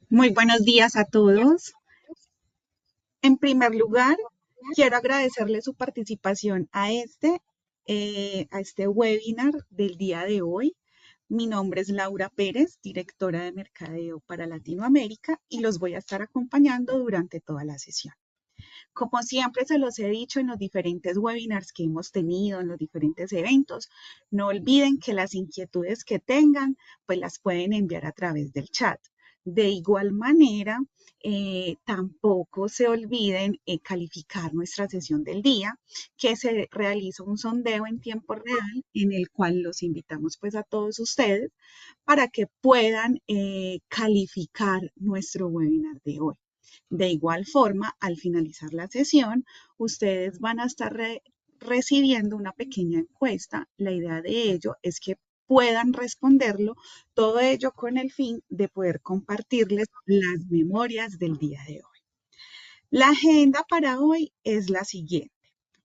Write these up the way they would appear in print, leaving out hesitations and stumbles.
Muy buenos días a todos. En primer lugar, quiero agradecerle su participación a este webinar del día de hoy. Mi nombre es Laura Pérez, directora de Mercadeo para Latinoamérica, y los voy a estar acompañando durante toda la sesión. Como siempre se los he dicho en los diferentes webinars que hemos tenido, en los diferentes eventos, no olviden que las inquietudes que tengan, pues las pueden enviar a través del chat. De igual manera, tampoco se olviden calificar nuestra sesión del día, que se realiza un sondeo en tiempo real en el cual los invitamos pues a todos ustedes para que puedan calificar nuestro webinar de hoy. De igual forma, al finalizar la sesión, ustedes van a estar recibiendo una pequeña encuesta. La idea de ello es que puedan responderlo, todo ello con el fin de poder compartirles las memorias del día de hoy. La agenda para hoy es la siguiente.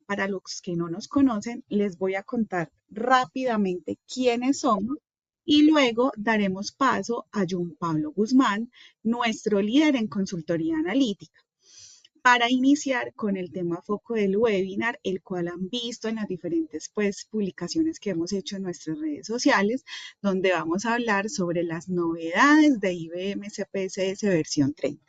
Para los que no nos conocen, les voy a contar rápidamente quiénes somos y luego daremos paso a John Pablo Guzmán, nuestro líder en consultoría analítica, para iniciar con el tema foco del webinar, el cual han visto en las diferentes publicaciones que hemos hecho en nuestras redes sociales, donde vamos a hablar sobre las novedades de IBM CPSS versión 30.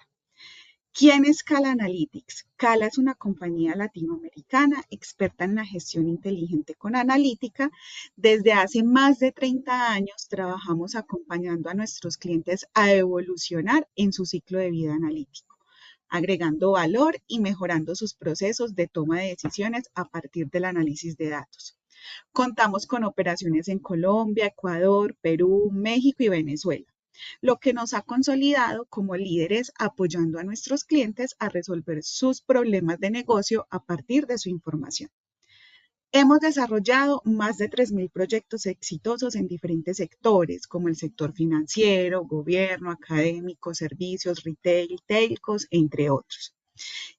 ¿Quién es Cala Analytics? Cala es una compañía latinoamericana experta en la gestión inteligente con analítica. Desde hace más de 30 años trabajamos acompañando a nuestros clientes a evolucionar en su ciclo de vida analítico, agregando valor y mejorando sus procesos de toma de decisiones a partir del análisis de datos. Contamos con operaciones en Colombia, Ecuador, Perú, México y Venezuela, lo que nos ha consolidado como líderes apoyando a nuestros clientes a resolver sus problemas de negocio a partir de su información. Hemos desarrollado más de 3.000 proyectos exitosos en diferentes sectores, como el sector financiero, gobierno, académico, servicios, retail, telcos, entre otros.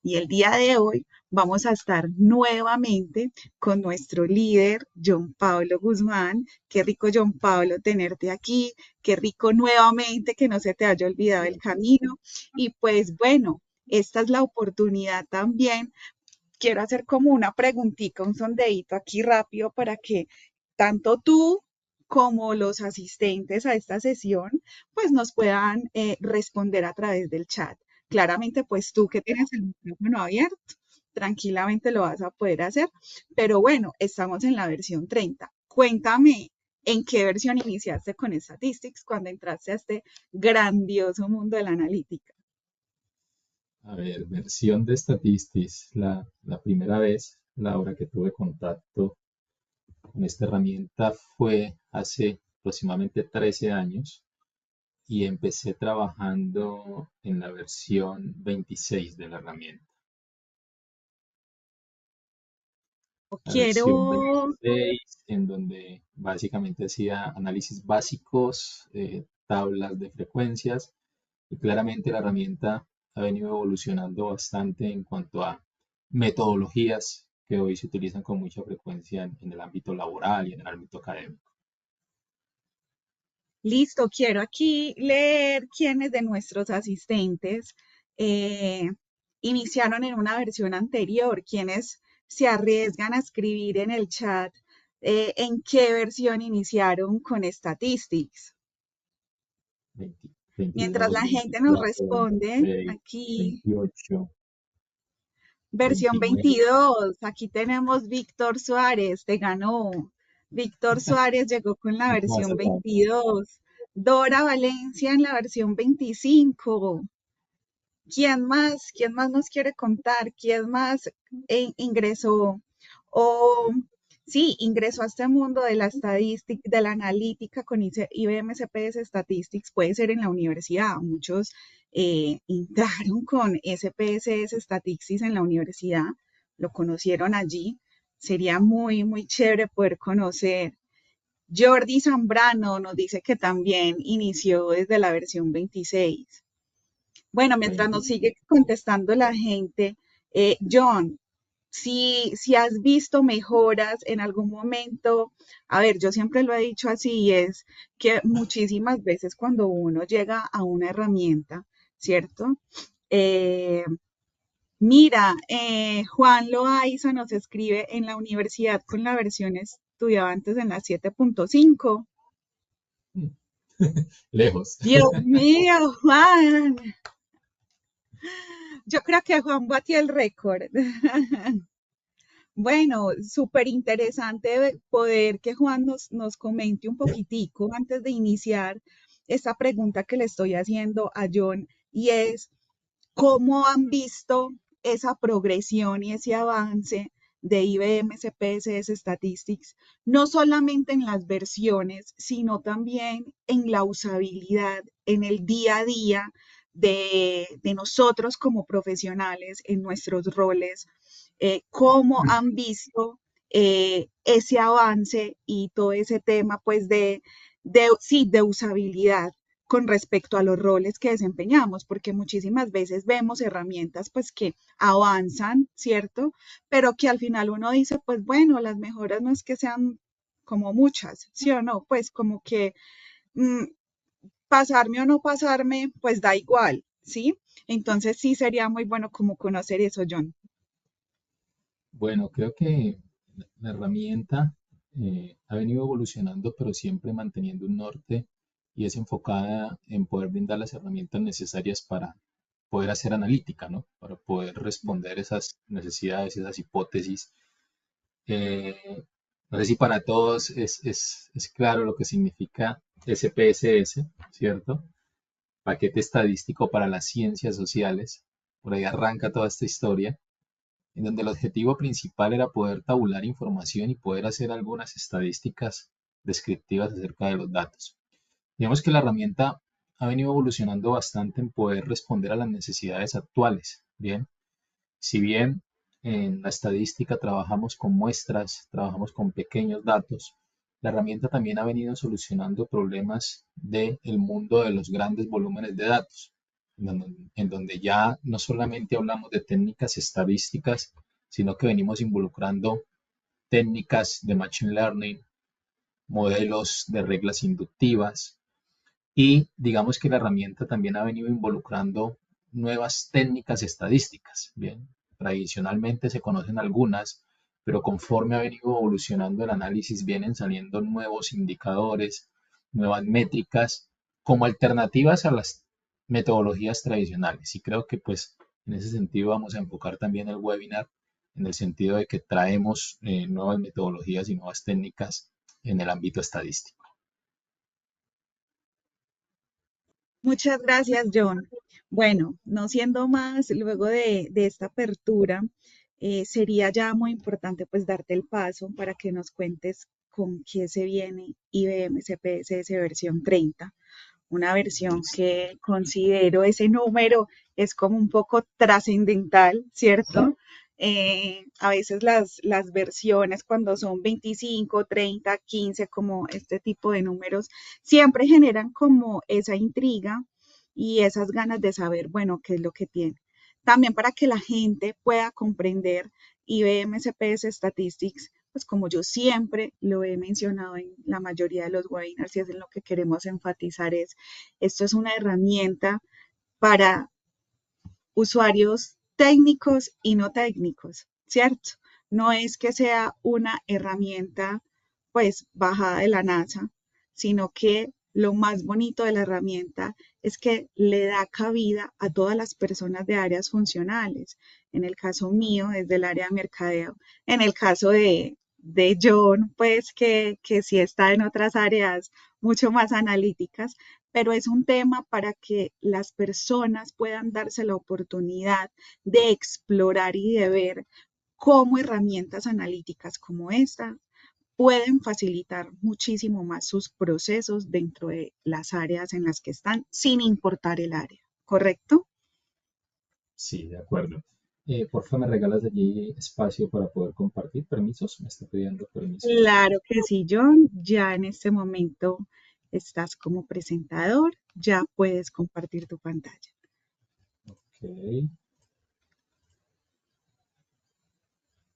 Y el día de hoy vamos a estar nuevamente con nuestro líder, John Pablo Guzmán. Qué rico, John Pablo, tenerte aquí. Qué rico nuevamente que no se te haya olvidado el camino. Y pues bueno, esta es la oportunidad también. Quiero hacer como una preguntita, un sondeíto aquí rápido para que tanto tú como los asistentes a esta sesión, pues nos puedan responder a través del chat. Claramente, pues tú que tienes el micrófono abierto, tranquilamente lo vas a poder hacer. Pero bueno, estamos en la versión 30. Cuéntame, ¿en qué versión iniciaste con Statistics cuando entraste a este grandioso mundo de la analítica? A ver, versión de Statistics. La primera vez, la hora que tuve contacto con esta herramienta fue hace aproximadamente 13 años y empecé trabajando en la versión 26 de la herramienta. La Quiero versión 26 en donde básicamente hacía análisis básicos, tablas de frecuencias y claramente la herramienta ha venido evolucionando bastante en cuanto a metodologías que hoy se utilizan con mucha frecuencia en el ámbito laboral y en el ámbito académico. Listo, quiero aquí leer quiénes de nuestros asistentes eh, iniciaron en una versión anterior, quienes se arriesgan a escribir en el chat en qué versión iniciaron con Statistics. 20, Mientras 22, la gente nos 24, responde, 26, aquí 28, versión 29. 22, aquí tenemos Víctor Suárez, te ganó. Víctor Suárez llegó con la No versión hace falta. 22. Dora Valencia en la versión 25. ¿Quién más? ¿Quién más nos quiere contar? ¿Quién más ingresó? O sí, ingresó a este mundo de la estadística, de la analítica con IBM CPS Statistics, puede ser en la universidad. Muchos entraron con SPSS Statistics en la universidad, lo conocieron allí. Sería muy, muy chévere poder conocer. Jordi Zambrano nos dice que también inició desde la versión 26. Bueno, mientras 20. nos sigue contestando la gente, John, si has visto mejoras en algún momento, a ver, yo siempre lo he dicho así, es que muchísimas veces cuando uno llega a una herramienta, ¿cierto? Eh, Mira, Juan Loaiza nos escribe en la universidad con la versión estudiantes en la 7.5. Lejos. Dios mío, Juan. Yo creo que Juan batió el récord. Bueno, súper interesante poder que Juan nos comente un poquitico antes de iniciar esta pregunta que le estoy haciendo a John y es, ¿cómo han visto esa progresión y ese avance de IBM CPSS Statistics, no solamente en las versiones, sino también en la usabilidad, en el día a día de nosotros como profesionales, en nuestros roles? ¿Cómo han visto ese avance y todo ese tema, pues, sí, de usabilidad con respecto a los roles que desempeñamos? Porque muchísimas veces vemos herramientas pues que avanzan, ¿cierto? Pero que al final uno dice, pues bueno, las mejoras no es que sean como muchas, ¿sí o no? Pues como que mm, pasarme o no pasarme, pues da igual, ¿sí? Entonces sí sería muy bueno como conocer eso, John. Bueno, creo que la herramienta ha venido evolucionando, pero siempre manteniendo un norte y es enfocada en poder brindar las herramientas necesarias para poder hacer analítica, ¿no? Para poder responder esas necesidades, esas hipótesis. Eh, no sé si para todos es claro lo que significa SPSS, ¿cierto? Paquete estadístico para las ciencias sociales. Por ahí arranca toda esta historia en donde el objetivo principal era poder tabular información y poder hacer algunas estadísticas descriptivas acerca de los datos. Digamos que la herramienta ha venido evolucionando bastante en poder responder a las necesidades actuales. Bien, si bien en la estadística trabajamos con muestras, trabajamos con pequeños datos, la herramienta también ha venido solucionando problemas del mundo de los grandes volúmenes de datos, en donde ya no solamente hablamos de técnicas estadísticas, sino que venimos involucrando técnicas de machine learning, modelos de reglas inductivas, y digamos que la herramienta también ha venido involucrando nuevas técnicas estadísticas. Bien, tradicionalmente se conocen algunas, pero conforme ha venido evolucionando el análisis, vienen saliendo nuevos indicadores, nuevas métricas, como alternativas a las metodologías tradicionales. Y creo que pues en ese sentido vamos a enfocar también el webinar en el sentido de que traemos nuevas metodologías y nuevas técnicas en el ámbito estadístico. Muchas gracias, John. Bueno, no siendo más, luego de esta apertura, sería ya muy importante pues darte el paso para que nos cuentes con qué se viene IBM CPSS versión 30, una versión Listo. que considero ese número es como un poco trascendental, ¿cierto? A veces las versiones cuando son 25, 30, 15, como este tipo de números, siempre generan como esa intriga y esas ganas de saber, bueno, qué es lo que tiene. También para que la gente pueda comprender IBM CPS Statistics, pues como yo siempre lo he mencionado en la mayoría de los webinars y es en lo que queremos enfatizar es, esto es una herramienta para usuarios técnicos y no técnicos, ¿cierto? No es que sea una herramienta pues bajada de la NASA, sino que lo más bonito de la herramienta es que le da cabida a todas las personas de áreas funcionales. En el caso mío, desde el área de mercadeo. En el caso de John, pues que sí está en otras áreas mucho más analíticas, pero es un tema para que las personas puedan darse la oportunidad de explorar y de ver cómo herramientas analíticas como esta pueden facilitar muchísimo más sus procesos dentro de las áreas en las que están, sin importar el área, ¿correcto? Sí, de acuerdo. Porfa, ¿me regalas allí espacio para poder compartir? ¿Permisos? Me está pidiendo permisos. Claro que sí, John, ya en este momento estás como presentador, ya puedes compartir tu pantalla. Ok,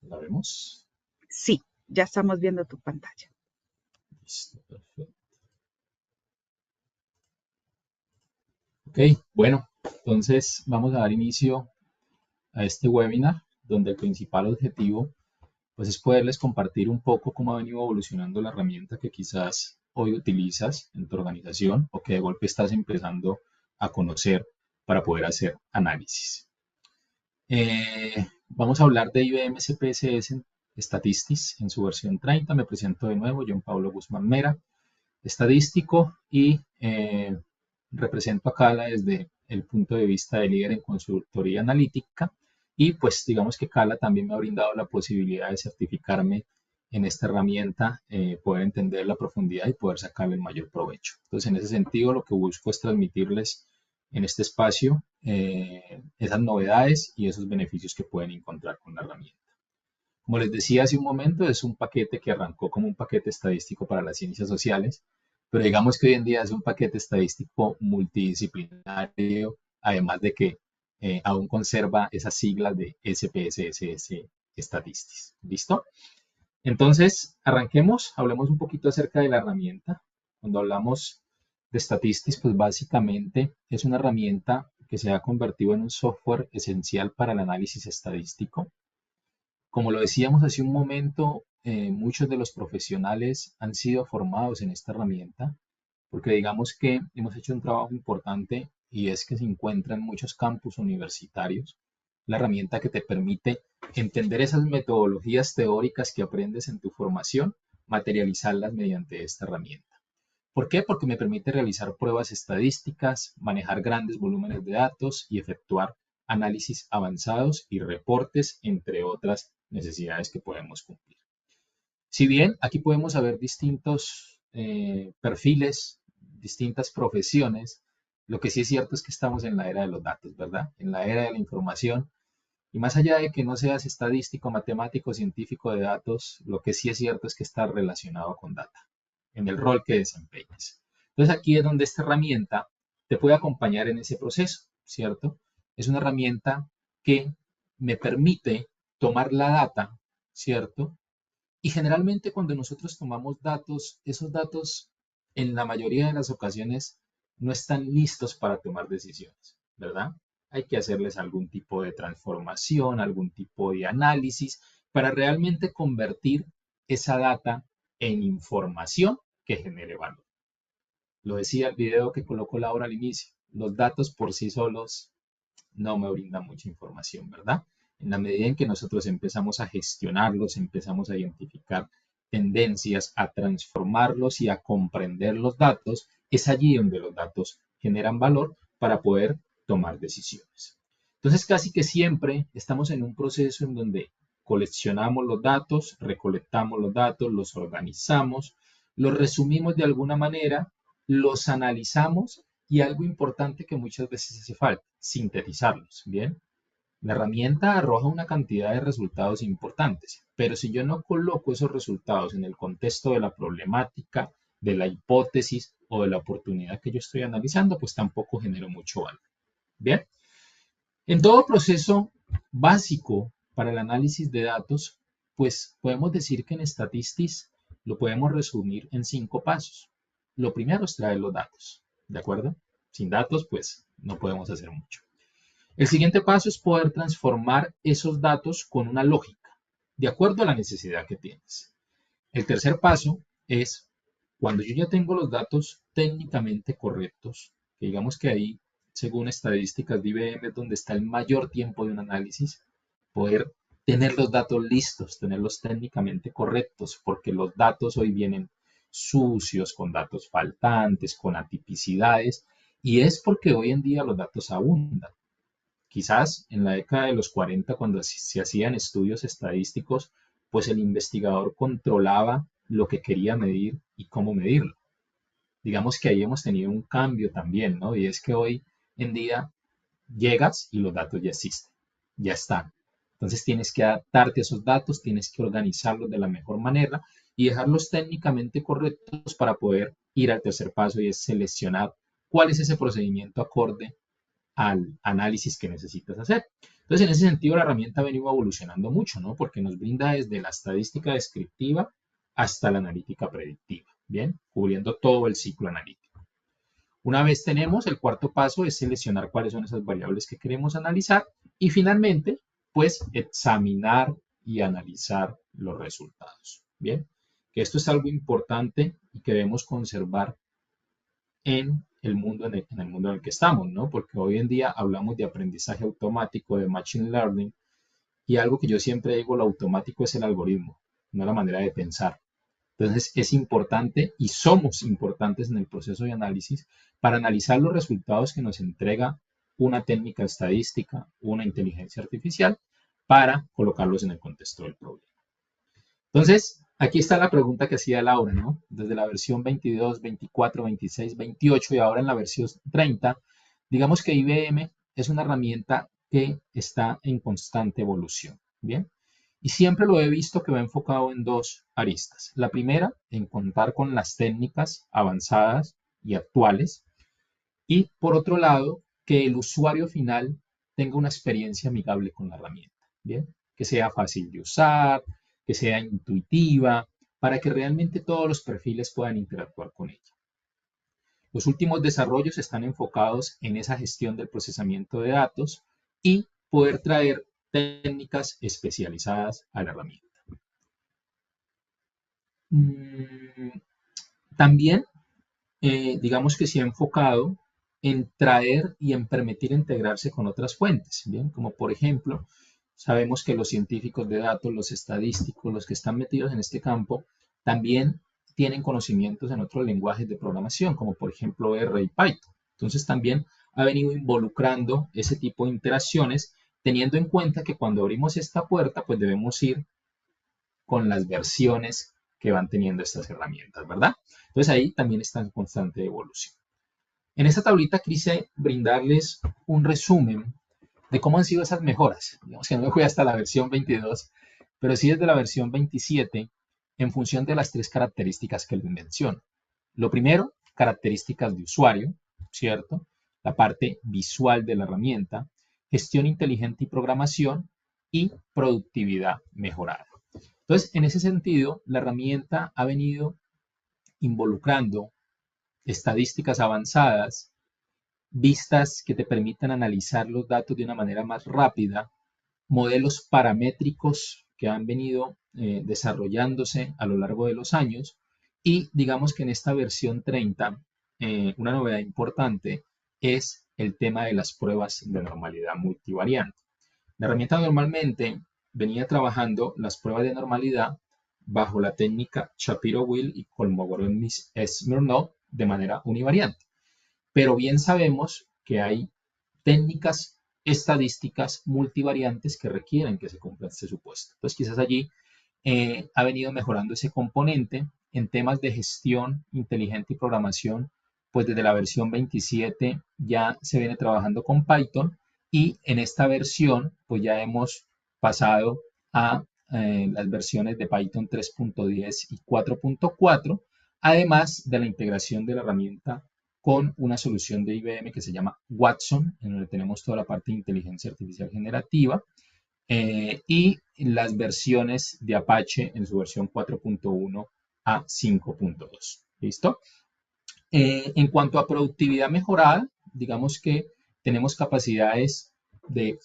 la vemos. Sí, ya estamos viendo tu pantalla. Listo, perfecto. Ok, bueno. Entonces, vamos a dar inicio a este webinar, donde el principal objetivo pues, es poderles compartir un poco cómo ha venido evolucionando la herramienta que quizás hoy utilizas en tu organización o que de golpe estás empezando a conocer para poder hacer análisis. Vamos a hablar de IBM CPSS Statistics en su versión 30. Me presento de nuevo, John Pablo Guzmán Mera, estadístico y represento a Cala desde el punto de vista de líder en consultoría analítica y pues digamos que Cala también me ha brindado la posibilidad de certificarme en esta herramienta, poder entender la profundidad y poder sacarle el mayor provecho. Entonces, en ese sentido, lo que busco es transmitirles en este espacio esas novedades y esos beneficios que pueden encontrar con la herramienta. Como les decía hace un momento, es un paquete que arrancó como un paquete estadístico para las ciencias sociales, pero digamos que hoy en día es un paquete estadístico multidisciplinario, además de que aún conserva esas siglas de SPSS Statistics. ¿Listo? Entonces, arranquemos, hablemos un poquito acerca de la herramienta. Cuando hablamos de Statistics, pues básicamente es una herramienta que se ha convertido en un software esencial para el análisis estadístico. Como lo decíamos hace un momento, muchos de los profesionales han sido formados en esta herramienta, porque digamos que hemos hecho un trabajo importante y es que se encuentra en muchos campus universitarios, la herramienta que te permite entender esas metodologías teóricas que aprendes en tu formación, materializarlas mediante esta herramienta. ¿Por qué? Porque me permite realizar pruebas estadísticas, manejar grandes volúmenes de datos y efectuar análisis avanzados y reportes, entre otras necesidades que podemos cumplir. Si bien aquí podemos ver distintos perfiles, distintas profesiones, lo que sí es cierto es que estamos en la era de los datos, ¿verdad? En la era de la información. Y más allá de que no seas estadístico, matemático, científico de datos, lo que sí es cierto es que está relacionado con data, en el rol que desempeñes. Entonces aquí es donde esta herramienta te puede acompañar en ese proceso, ¿cierto? Es una herramienta que me permite tomar la data, ¿cierto? Y generalmente cuando nosotros tomamos datos, esos datos en la mayoría de las ocasiones no están listos para tomar decisiones, ¿verdad? Hay que hacerles algún tipo de transformación, algún tipo de análisis para realmente convertir esa data en información que genere valor. Lo decía el video que colocó Laura al inicio, los datos por sí solos no me brinda mucha información, ¿verdad? En la medida en que nosotros empezamos a gestionarlos, empezamos a identificar tendencias, a transformarlos y a comprender los datos, es allí donde los datos generan valor para poder tomar decisiones. Entonces, casi que siempre estamos en un proceso en donde coleccionamos los datos, recolectamos los datos, los organizamos, los resumimos de alguna manera, los analizamos y algo importante que muchas veces hace falta, sintetizarlos, ¿bien? La herramienta arroja una cantidad de resultados importantes, pero si yo no coloco esos resultados en el contexto de la problemática, de la hipótesis o de la oportunidad que yo estoy analizando, pues tampoco genero mucho valor. Bien, en todo proceso básico para el análisis de datos, pues podemos decir que en Statistics lo podemos resumir en 5 pasos. Lo primero es traer los datos, ¿de acuerdo? Sin datos, pues no podemos hacer mucho. El siguiente paso es poder transformar esos datos con una lógica, de acuerdo a la necesidad que tienes. El tercer paso es, cuando yo ya tengo los datos técnicamente correctos, que digamos que ahí, según estadísticas de IBM, es donde está el mayor tiempo de un análisis, poder tener los datos listos, tenerlos técnicamente correctos, porque los datos hoy vienen sucios, con datos faltantes, con atipicidades, y es porque hoy en día los datos abundan. Quizás en la década de los 40, cuando se hacían estudios estadísticos, pues el investigador controlaba lo que quería medir y cómo medirlo. Digamos que ahí hemos tenido un cambio también, ¿no? Y es que hoy en día llegas y los datos ya existen, ya están. Entonces tienes que adaptarte a esos datos, tienes que organizarlos de la mejor manera y dejarlos técnicamente correctos para poder ir al tercer paso y es seleccionar cuál es ese procedimiento acorde al análisis que necesitas hacer. Entonces, en ese sentido, la herramienta ha venido evolucionando mucho, ¿no? Porque nos brinda desde la estadística descriptiva hasta la analítica predictiva, ¿bien? Cubriendo todo el ciclo analítico. Una vez tenemos, el cuarto paso es seleccionar cuáles son esas variables que queremos analizar y finalmente, pues examinar y analizar los resultados. Bien, que esto es algo importante y que debemos conservar en el mundo en el mundo en el que estamos, ¿no? Porque hoy en día hablamos de aprendizaje automático, de machine learning, y algo que yo siempre digo, lo automático es el algoritmo, no la manera de pensar. Entonces es importante y somos importantes en el proceso de análisis para analizar los resultados que nos entrega una técnica estadística, una inteligencia artificial, para colocarlos en el contexto del problema. Entonces, aquí está la pregunta que hacía Laura, ¿no? Desde la versión 22, 24, 26, 28 y ahora en la versión 30, digamos que IBM es una herramienta que está en constante evolución, ¿bien? Y siempre lo he visto que va enfocado en dos aristas. La primera, en contar con las técnicas avanzadas y actuales. Y por otro lado, que el usuario final tenga una experiencia amigable con la herramienta, ¿bien? Que sea fácil de usar, que sea intuitiva, para que realmente todos los perfiles puedan interactuar con ella. Los últimos desarrollos están enfocados en esa gestión del procesamiento de datos y poder traer técnicas especializadas a la herramienta. También, digamos que se ha enfocado en traer y en permitir integrarse con otras fuentes, ¿bien? Como por ejemplo, sabemos que los científicos de datos, los estadísticos, los que están metidos en este campo, también tienen conocimientos en otros lenguajes de programación, como por ejemplo R y Python. Entonces también ha venido involucrando ese tipo de interacciones, teniendo en cuenta que cuando abrimos esta puerta, pues debemos ir con las versiones que van teniendo estas herramientas, ¿verdad? Entonces ahí también está en constante evolución. En esta tablita quise brindarles un resumen de cómo han sido esas mejoras. Digamos que no me fui hasta la versión 22, pero sí desde la versión 27 en función de las tres características que les menciono. Lo primero, características de usuario, ¿cierto? La parte visual de la herramienta, gestión inteligente y programación y productividad mejorada. Entonces, en ese sentido, la herramienta ha venido involucrando estadísticas avanzadas, vistas que te permitan analizar los datos de una manera más rápida, modelos paramétricos que han venido desarrollándose a lo largo de los años y digamos que en esta versión 30, una novedad importante es el tema de las pruebas de normalidad multivariante. La herramienta normalmente venía trabajando las pruebas de normalidad bajo la técnica Shapiro-Wilk y Kolmogorov-Smirnov de manera univariante. Pero bien sabemos que hay técnicas estadísticas multivariantes que requieren que se cumpla este supuesto. Entonces, quizás allí ha venido mejorando ese componente en temas de gestión inteligente y programación, pues desde la versión 27 ya se viene trabajando con Python y en esta versión pues ya hemos pasado a las versiones de Python 3.10 y 4.4, además de la integración de la herramienta con una solución de IBM que se llama Watson, en donde tenemos toda la parte de inteligencia artificial generativa, y las versiones de Apache en su versión 4.1 a 5.2. ¿Listo? En cuanto a productividad mejorada, digamos que tenemos capacidades de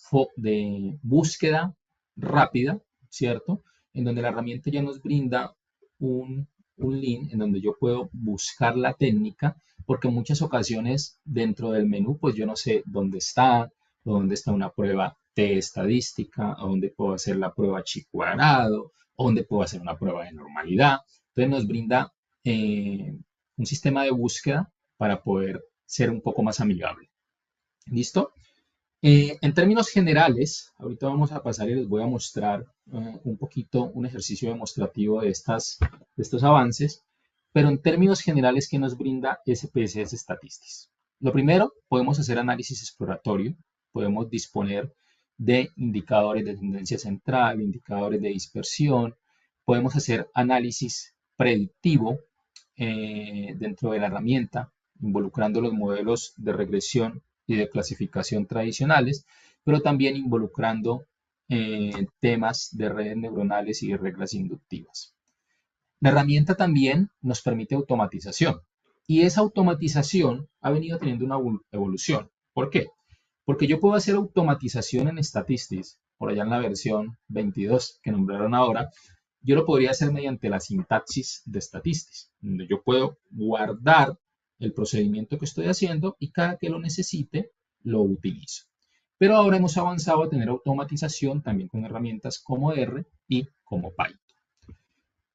búsqueda rápida, ¿cierto? En donde la herramienta ya nos brinda un link en donde yo puedo buscar la técnica, porque en muchas ocasiones dentro del menú, pues yo no sé dónde está, o dónde está una prueba de estadística, o dónde puedo hacer la prueba chi cuadrado, o dónde puedo hacer una prueba de normalidad. Entonces nos brinda un sistema de búsqueda para poder ser un poco más amigable. ¿Listo? En términos generales, ahorita vamos a pasar y les voy a mostrar un poquito un ejercicio demostrativo de estos avances, pero en términos generales, ¿qué nos brinda SPSS Statistics? Lo primero, podemos hacer análisis exploratorio, podemos disponer de indicadores de tendencia central, indicadores de dispersión, podemos hacer análisis predictivo dentro de la herramienta, involucrando los modelos de regresión y de clasificación tradicionales, pero también involucrando temas de redes neuronales y de reglas inductivas. La herramienta también nos permite automatización Y esa automatización ha venido teniendo una evolución. ¿Por qué? Porque yo puedo hacer automatización en Statistics, por allá en la versión 22 que nombraron ahora, yo lo podría hacer mediante la sintaxis de Statistics, donde yo puedo guardar el procedimiento que estoy haciendo y cada que lo necesite lo utilizo. Pero ahora hemos avanzado a tener automatización también con herramientas como R y como Python.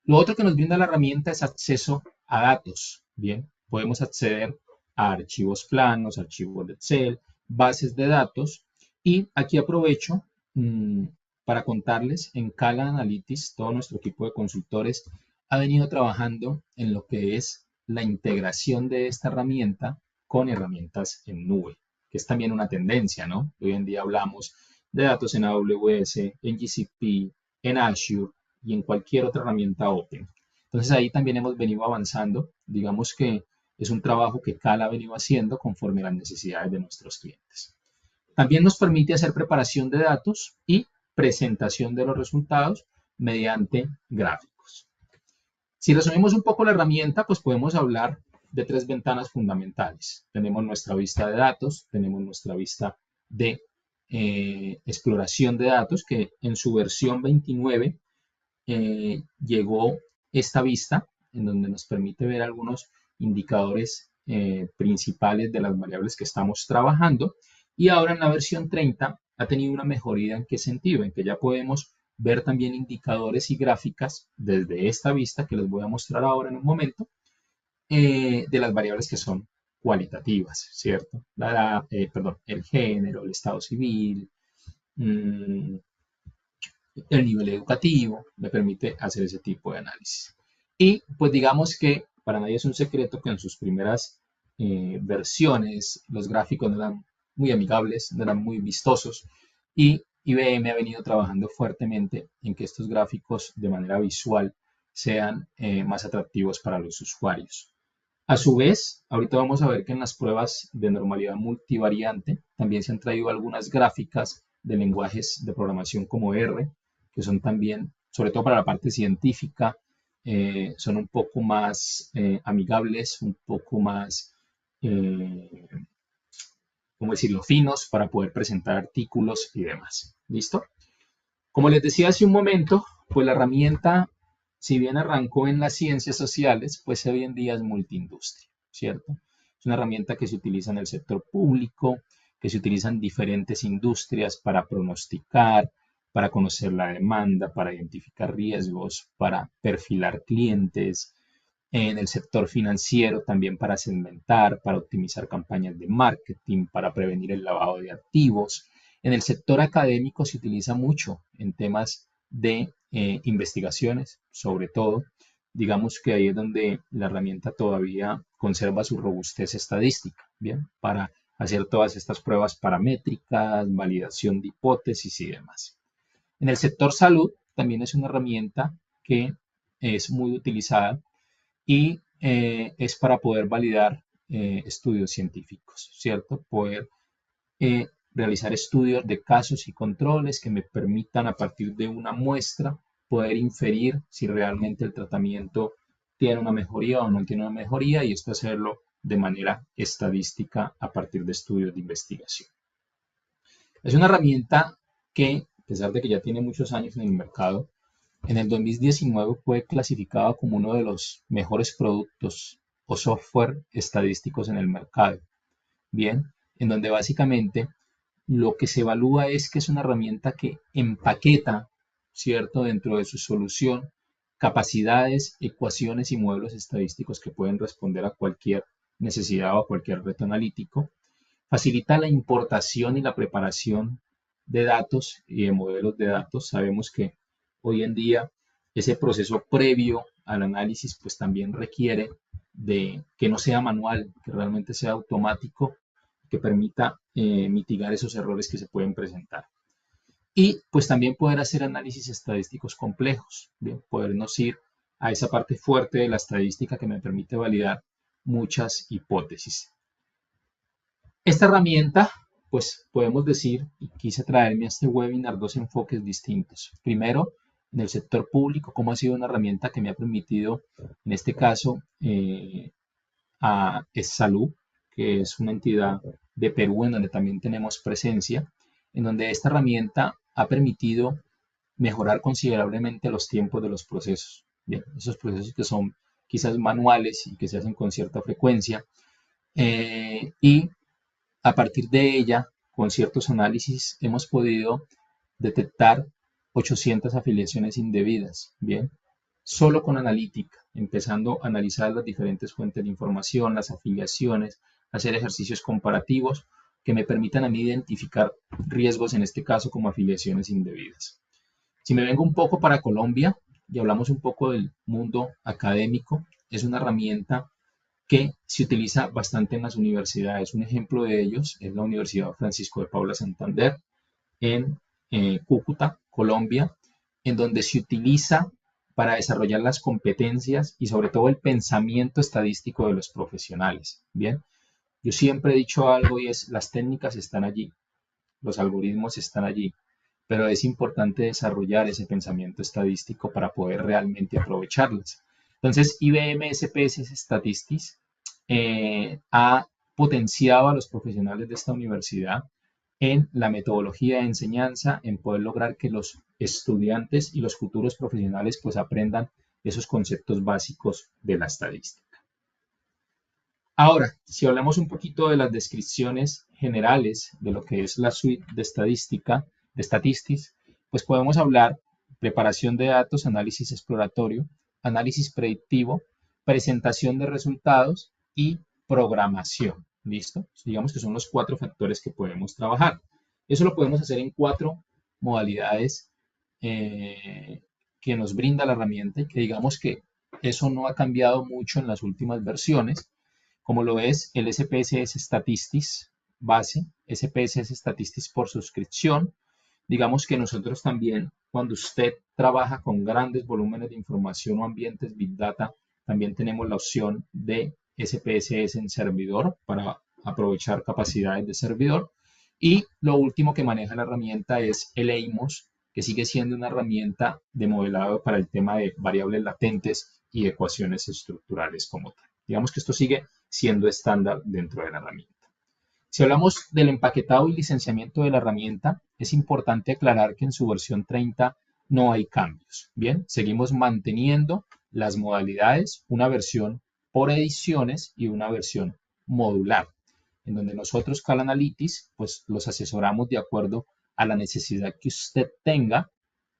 Lo otro que nos brinda la herramienta es acceso a datos. Bien, podemos acceder a archivos planos, archivos de Excel, bases de datos. Y aquí aprovecho para contarles, en Cala Analytics, todo nuestro equipo de consultores ha venido trabajando en lo que es la integración de esta herramienta con herramientas en nube, que es también una tendencia, ¿no? Hoy en día hablamos de datos en AWS, en GCP, en Azure y en cualquier otra herramienta Open. Entonces ahí también hemos venido avanzando. Digamos que es un trabajo que Cala ha venido haciendo conforme a las necesidades de nuestros clientes. También nos permite hacer preparación de datos y presentación de los resultados mediante gráficos. Si resumimos un poco la herramienta, pues podemos hablar de tres ventanas fundamentales. Tenemos nuestra vista de datos, tenemos nuestra vista de exploración de datos, que en su versión 29 llegó esta vista en donde nos permite ver algunos indicadores principales de las variables que estamos trabajando. Y ahora en la versión 30 ha tenido una mejoría. ¿En qué sentido? En que ya podemos ver también indicadores y gráficas desde esta vista que les voy a mostrar ahora en un momento, de las variables que son cualitativas, ¿cierto? Perdón, el género, el estado civil, el nivel educativo, me permite hacer ese tipo de análisis. Y pues digamos que para nadie es un secreto que en sus primeras versiones los gráficos no eran muy amigables, no eran muy vistosos, y IBM ha venido trabajando fuertemente en que estos gráficos de manera visual sean más atractivos para los usuarios. A su vez, ahorita vamos a ver que en las pruebas de normalidad multivariante también se han traído algunas gráficas de lenguajes de programación como R, que son también, sobre todo para la parte científica, son un poco más amigables, un poco más, eh, ¿cómo decirlo?, finos para poder presentar artículos y demás. ¿Listo? Como les decía hace un momento, pues la herramienta, si bien arrancó en las ciencias sociales, pues hoy en día es multiindustria, ¿cierto? Es una herramienta que se utiliza en el sector público, que se utiliza en diferentes industrias para pronosticar, para conocer la demanda, para identificar riesgos, para perfilar clientes, en el sector financiero también para segmentar, para optimizar campañas de marketing, para prevenir el lavado de activos. En el sector académico se utiliza mucho en temas de investigaciones, sobre todo. Digamos que ahí es donde la herramienta todavía conserva su robustez estadística, ¿bien? Para hacer todas estas pruebas paramétricas, validación de hipótesis y demás. En el sector salud también es una herramienta que es muy utilizada y es para poder validar estudios científicos, ¿cierto? Poder realizar estudios de casos y controles que me permitan a partir de una muestra poder inferir si realmente el tratamiento tiene una mejoría o no tiene una mejoría y esto hacerlo de manera estadística a partir de estudios de investigación. Es una herramienta que, a pesar de que ya tiene muchos años en el mercado, en el 2019 fue clasificado como uno de los mejores productos o software estadísticos en el mercado. Bien, en donde básicamente lo que se evalúa es que es una herramienta que empaqueta, ¿cierto?, dentro de su solución, capacidades, ecuaciones y modelos estadísticos que pueden responder a cualquier necesidad o a cualquier reto analítico. Facilita la importación y la preparación de datos y de modelos de datos. Sabemos que hoy en día ese proceso previo al análisis pues también requiere de que no sea manual, que realmente sea automático, que permita mitigar esos errores que se pueden presentar. Y pues también poder hacer análisis estadísticos complejos, ¿bien? Podernos ir a esa parte fuerte de la estadística que me permite validar muchas hipótesis. Esta herramienta, pues podemos decir, y quise traerme a este webinar dos enfoques distintos. Primero, en el sector público, cómo ha sido una herramienta que me ha permitido, en este caso, a Salud, que es una entidad de Perú en donde también tenemos presencia, en donde esta herramienta ha permitido mejorar considerablemente los tiempos de los procesos. Bien, esos procesos que son quizás manuales y que se hacen con cierta frecuencia, y a partir de ella, con ciertos análisis, hemos podido detectar 800 afiliaciones indebidas. Bien, solo con analítica, empezando a analizar las diferentes fuentes de información, las afiliaciones, hacer ejercicios comparativos que me permitan a mí identificar riesgos, en este caso como afiliaciones indebidas. Si me vengo un poco para Colombia y hablamos un poco del mundo académico, es una herramienta que se utiliza bastante en las universidades. Un ejemplo de ellos es la Universidad Francisco de Paula Santander en Cúcuta, Colombia, en donde se utiliza para desarrollar las competencias y sobre todo el pensamiento estadístico de los profesionales. Bien, yo siempre he dicho algo y es, las técnicas están allí, los algoritmos están allí, pero es importante desarrollar ese pensamiento estadístico para poder realmente aprovecharlas. Entonces, IBM SPS Statistics ha potenciado a los profesionales de esta universidad en la metodología de enseñanza, en poder lograr que los estudiantes y los futuros profesionales pues aprendan esos conceptos básicos de la estadística. Ahora, si hablamos un poquito de las descripciones generales de lo que es la suite de estadística, de Statistics, pues podemos hablar preparación de datos, análisis exploratorio, análisis predictivo, presentación de resultados y programación. ¿Listo? Digamos que son los 4 factores que podemos trabajar. Eso lo podemos hacer en 4 modalidades que nos brinda la herramienta y que digamos que eso no ha cambiado mucho en las últimas versiones, como lo es el SPSS Statistics base, SPSS Statistics por suscripción. Digamos que nosotros también, cuando usted trabaja con grandes volúmenes de información o ambientes Big Data, también tenemos la opción de SPSS en servidor para aprovechar capacidades de servidor. Y lo último que maneja la herramienta es el EIMOS, que sigue siendo una herramienta de modelado para el tema de variables latentes y ecuaciones estructurales como tal. Digamos que esto sigue siendo estándar dentro de la herramienta. Si hablamos del empaquetado y licenciamiento de la herramienta, es importante aclarar que en su versión 30 no hay cambios. Bien, seguimos manteniendo las modalidades, una versión por ediciones y una versión modular, en donde nosotros, Cal Analytics, pues los asesoramos de acuerdo a la necesidad que usted tenga,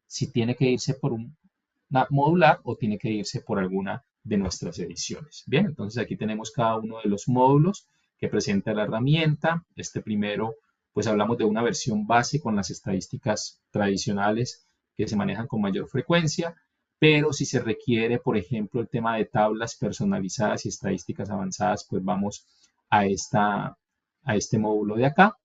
si tiene que irse por una modular o tiene que irse por alguna de nuestras ediciones. Bien, entonces aquí tenemos cada uno de los módulos que presenta la herramienta. Este primero, pues hablamos de una versión base con las estadísticas tradicionales que se manejan con mayor frecuencia, pero si se requiere, por ejemplo, el tema de tablas personalizadas y estadísticas avanzadas, pues vamos a, a este módulo de acá.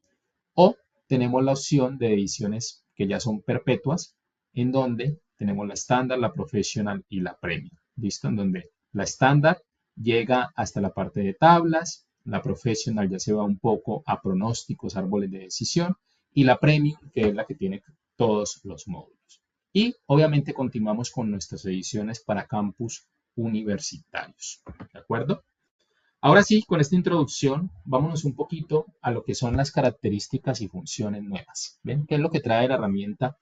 O tenemos la opción de ediciones que ya son perpetuas, en donde tenemos la estándar, la professional y la premium. ¿Listo? En donde la estándar llega hasta la parte de tablas, la professional ya se va un poco a pronósticos, árboles de decisión, y la premium, que es la que tiene todos los módulos. Y obviamente continuamos con nuestras ediciones para campus universitarios. ¿De acuerdo? Ahora sí, con esta introducción, vámonos un poquito a lo que son las características y funciones nuevas. ¿Ven? ¿Qué es lo que trae la herramienta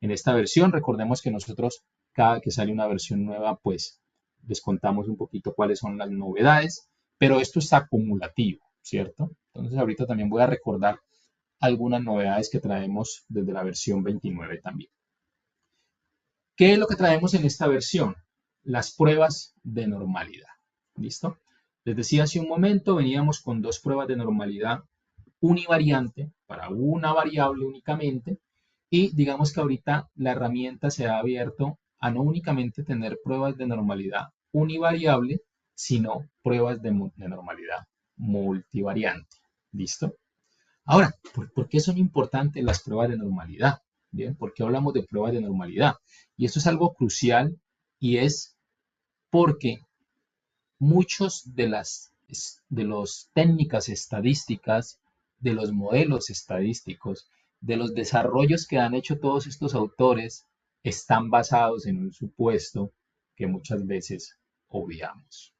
en esta versión? Recordemos que nosotros, cada que sale una versión nueva, pues les contamos un poquito cuáles son las novedades, pero esto es acumulativo, ¿cierto? Entonces ahorita también voy a recordar algunas novedades que traemos desde la versión 29 también. ¿Qué es lo que traemos en esta versión? Las pruebas de normalidad. ¿Listo? Les decía hace un momento, veníamos con 2 pruebas de normalidad univariante para una variable únicamente, y digamos que ahorita la herramienta se ha abierto a no únicamente tener pruebas de normalidad univariable, sino pruebas de normalidad multivariante. ¿Listo? Ahora, ¿por qué son importantes las pruebas de normalidad? Bien, ¿por qué hablamos de pruebas de normalidad? Y esto es algo crucial, y es porque muchos de las técnicas estadísticas, de los modelos estadísticos, de los desarrollos que han hecho todos estos autores, están basados en un supuesto que muchas veces obviamos.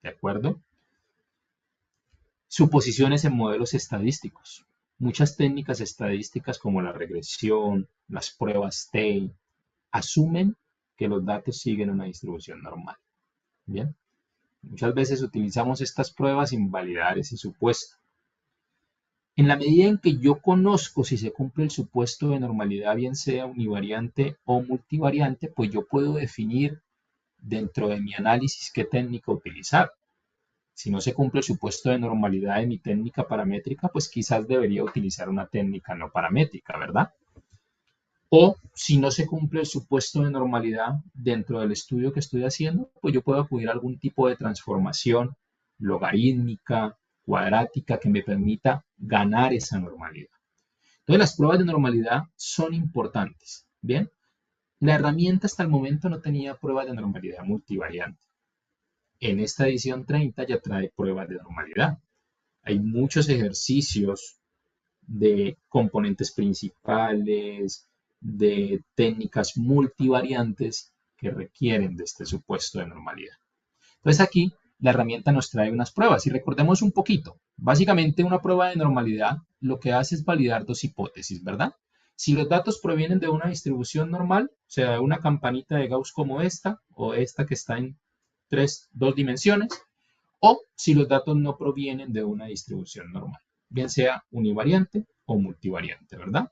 ¿De acuerdo? suposiciones en modelos estadísticos. Muchas técnicas estadísticas como la regresión, las pruebas Tay, asumen que los datos siguen una distribución normal. Bien, muchas veces utilizamos estas pruebas sin validar ese supuesto. En la medida en que yo conozco si se cumple el supuesto de normalidad, bien sea univariante o multivariante, pues yo puedo definir dentro de mi análisis qué técnica utilizar. Si no se cumple el supuesto de normalidad de mi técnica paramétrica, pues quizás debería utilizar una técnica no paramétrica, ¿verdad? O si no se cumple el supuesto de normalidad dentro del estudio que estoy haciendo, pues yo puedo acudir a algún tipo de transformación logarítmica, cuadrática, que me permita ganar esa normalidad. Entonces las pruebas de normalidad son importantes. Bien, la herramienta hasta el momento no tenía pruebas de normalidad multivariante. En esta edición 30 ya trae pruebas de normalidad. Hay muchos ejercicios de componentes principales, de técnicas multivariantes que requieren de este supuesto de normalidad. Entonces aquí la herramienta nos trae unas pruebas y recordemos un poquito. Básicamente una prueba de normalidad lo que hace es validar dos hipótesis, ¿verdad? Si los datos provienen de una distribución normal, o sea, de una campanita de Gauss como esta o esta que está en dos dimensiones, o si los datos no provienen de una distribución normal, bien sea univariante o multivariante, ¿verdad?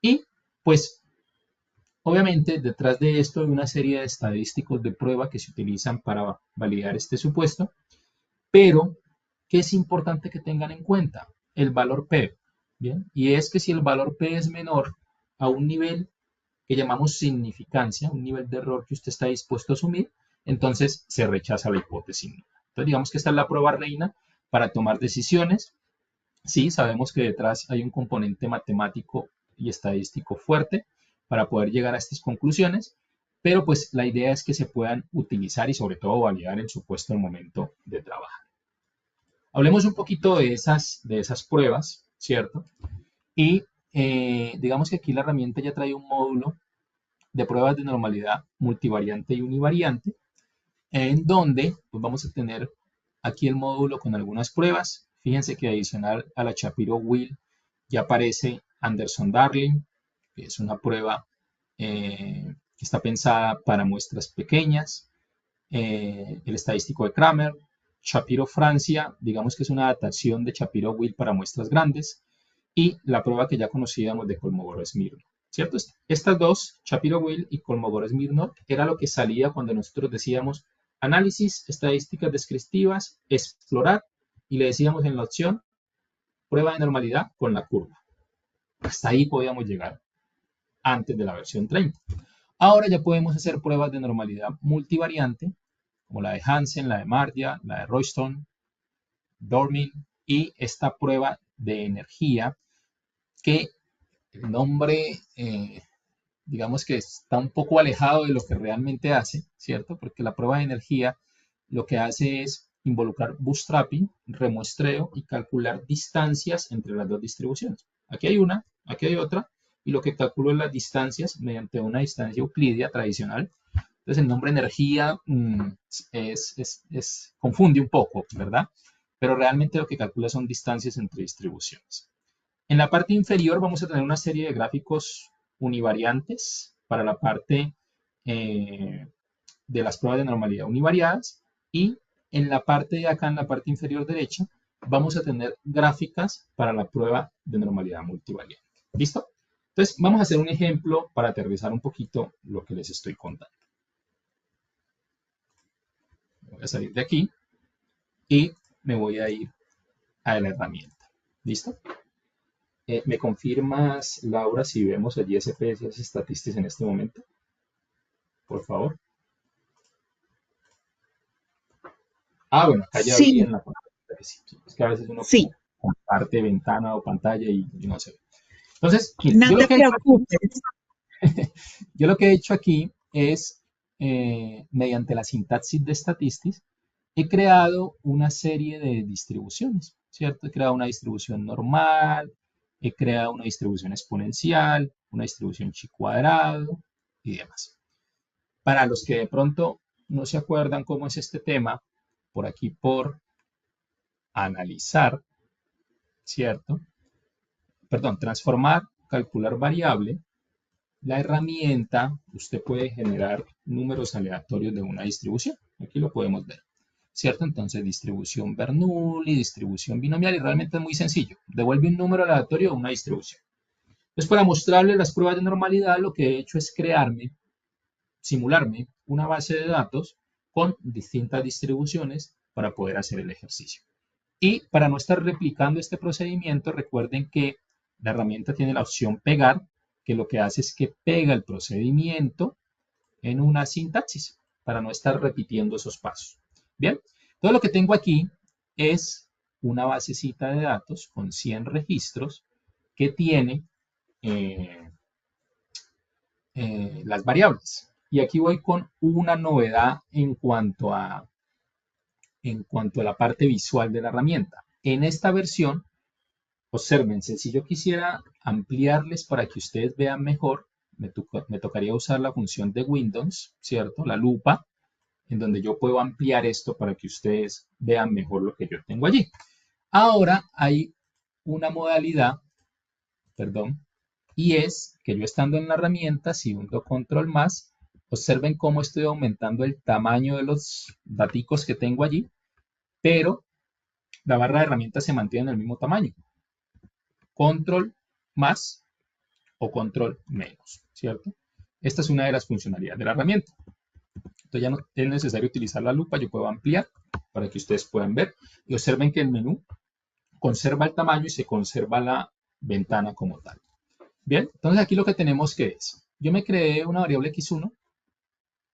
Y pues obviamente detrás de esto hay una serie de estadísticos de prueba que se utilizan para validar este supuesto, pero ¿qué es importante que tengan en cuenta? El valor P, ¿bien? Y es que si el valor P es menor a un nivel que llamamos significancia, un nivel de error que usted está dispuesto a asumir, entonces se rechaza la hipótesis. Entonces digamos que esta es la prueba reina para tomar decisiones. Sí, sabemos que detrás hay un componente matemático y estadístico fuerte para poder llegar a estas conclusiones, pero pues la idea es que se puedan utilizar y sobre todo validar en su puesto al momento de trabajar. Hablemos un poquito de esas pruebas, ¿cierto? Y digamos que aquí la herramienta ya trae un módulo de pruebas de normalidad multivariante y univariante, en donde pues vamos a tener aquí el módulo con algunas pruebas. Fíjense que adicional a la Shapiro-Wills ya aparece Anderson-Darling, que es una prueba que está pensada para muestras pequeñas, el estadístico de Kramer, Shapiro-Francia, digamos que es una adaptación de Shapiro-Wills para muestras grandes, y la prueba que ya conocíamos de Kolmogorov-Smirnov, ¿cierto? Estas dos, Shapiro-Wills y Kolmogorov-Smirnov, era lo que salía cuando nosotros decíamos análisis, estadísticas descriptivas, explorar, y le decíamos en la opción prueba de normalidad con la curva. Hasta ahí podíamos llegar antes de la versión 30. Ahora ya podemos hacer pruebas de normalidad multivariante, como la de Hansen, la de Mardia, la de Royston, Dormin, y esta prueba de energía que el nombre, digamos que está un poco alejado de lo que realmente hace, ¿cierto? Porque la prueba de energía lo que hace es involucrar bootstrapping, remuestreo y calcular distancias entre las dos distribuciones. Aquí hay una, aquí hay otra, y lo que calculo es las distancias mediante una distancia euclidia tradicional. Entonces el nombre energía confunde un poco, ¿verdad? Pero realmente lo que calcula son distancias entre distribuciones. En la parte inferior vamos a tener una serie de gráficos univariantes para la parte de las pruebas de normalidad univariadas, y en la parte de acá, en la parte inferior derecha, vamos a tener gráficas para la prueba de normalidad multivariante. ¿Listo? Entonces vamos a hacer un ejemplo para aterrizar un poquito lo que les estoy contando. Voy a salir de aquí y me voy a ir a la herramienta. ¿Listo? ¿Me confirmas, Laura, si vemos allí SPS Statistics en este momento? Por favor. Bueno, acá ya vi Sí, en la pantalla. Sí. Es que a veces uno sí, como comparte ventana o pantalla y no se ve. Entonces, mire, no te preocupes. yo lo que he hecho aquí es, mediante la sintaxis de Statistics, he creado una serie de distribuciones, ¿cierto? He creado una distribución normal, he creado una distribución exponencial, una distribución chi cuadrado y demás. Para los que de pronto no se acuerdan cómo es este tema, por aquí por analizar, ¿cierto? Perdón, transformar, calcular variable, la herramienta, usted puede generar números aleatorios de una distribución. Aquí lo podemos ver, ¿cierto? Entonces, distribución Bernoulli, distribución binomial, y realmente es muy sencillo. Devuelve un número aleatorio a una distribución. Entonces, para mostrarle las pruebas de normalidad, lo que he hecho es simularme una base de datos con distintas distribuciones para poder hacer el ejercicio. Y para no estar replicando este procedimiento, recuerden que la herramienta tiene la opción pegar, que lo que hace es que pega el procedimiento en una sintaxis para no estar repitiendo esos pasos. Bien, todo lo que tengo aquí es una basecita de datos con 100 registros que tiene eh, las variables. Y aquí voy con una novedad en cuanto a la parte visual de la herramienta. En esta versión, obsérvense, si yo quisiera ampliarles para que ustedes vean mejor, me tocaría usar la función de Windows, ¿cierto? La lupa, en donde yo puedo ampliar esto para que ustedes vean mejor lo que yo tengo allí. Ahora hay una modalidad, perdón, y es que yo estando en la herramienta, si hundo control más, observen cómo estoy aumentando el tamaño de los daticos que tengo allí, pero la barra de herramientas se mantiene en el mismo tamaño. Control más o control menos, ¿cierto? Esta es una de las funcionalidades de la herramienta. Entonces ya no es necesario utilizar la lupa, yo puedo ampliar para que ustedes puedan ver y observen que el menú conserva el tamaño y se conserva la ventana como tal. Bien, entonces aquí lo que tenemos que es, yo me creé una variable x1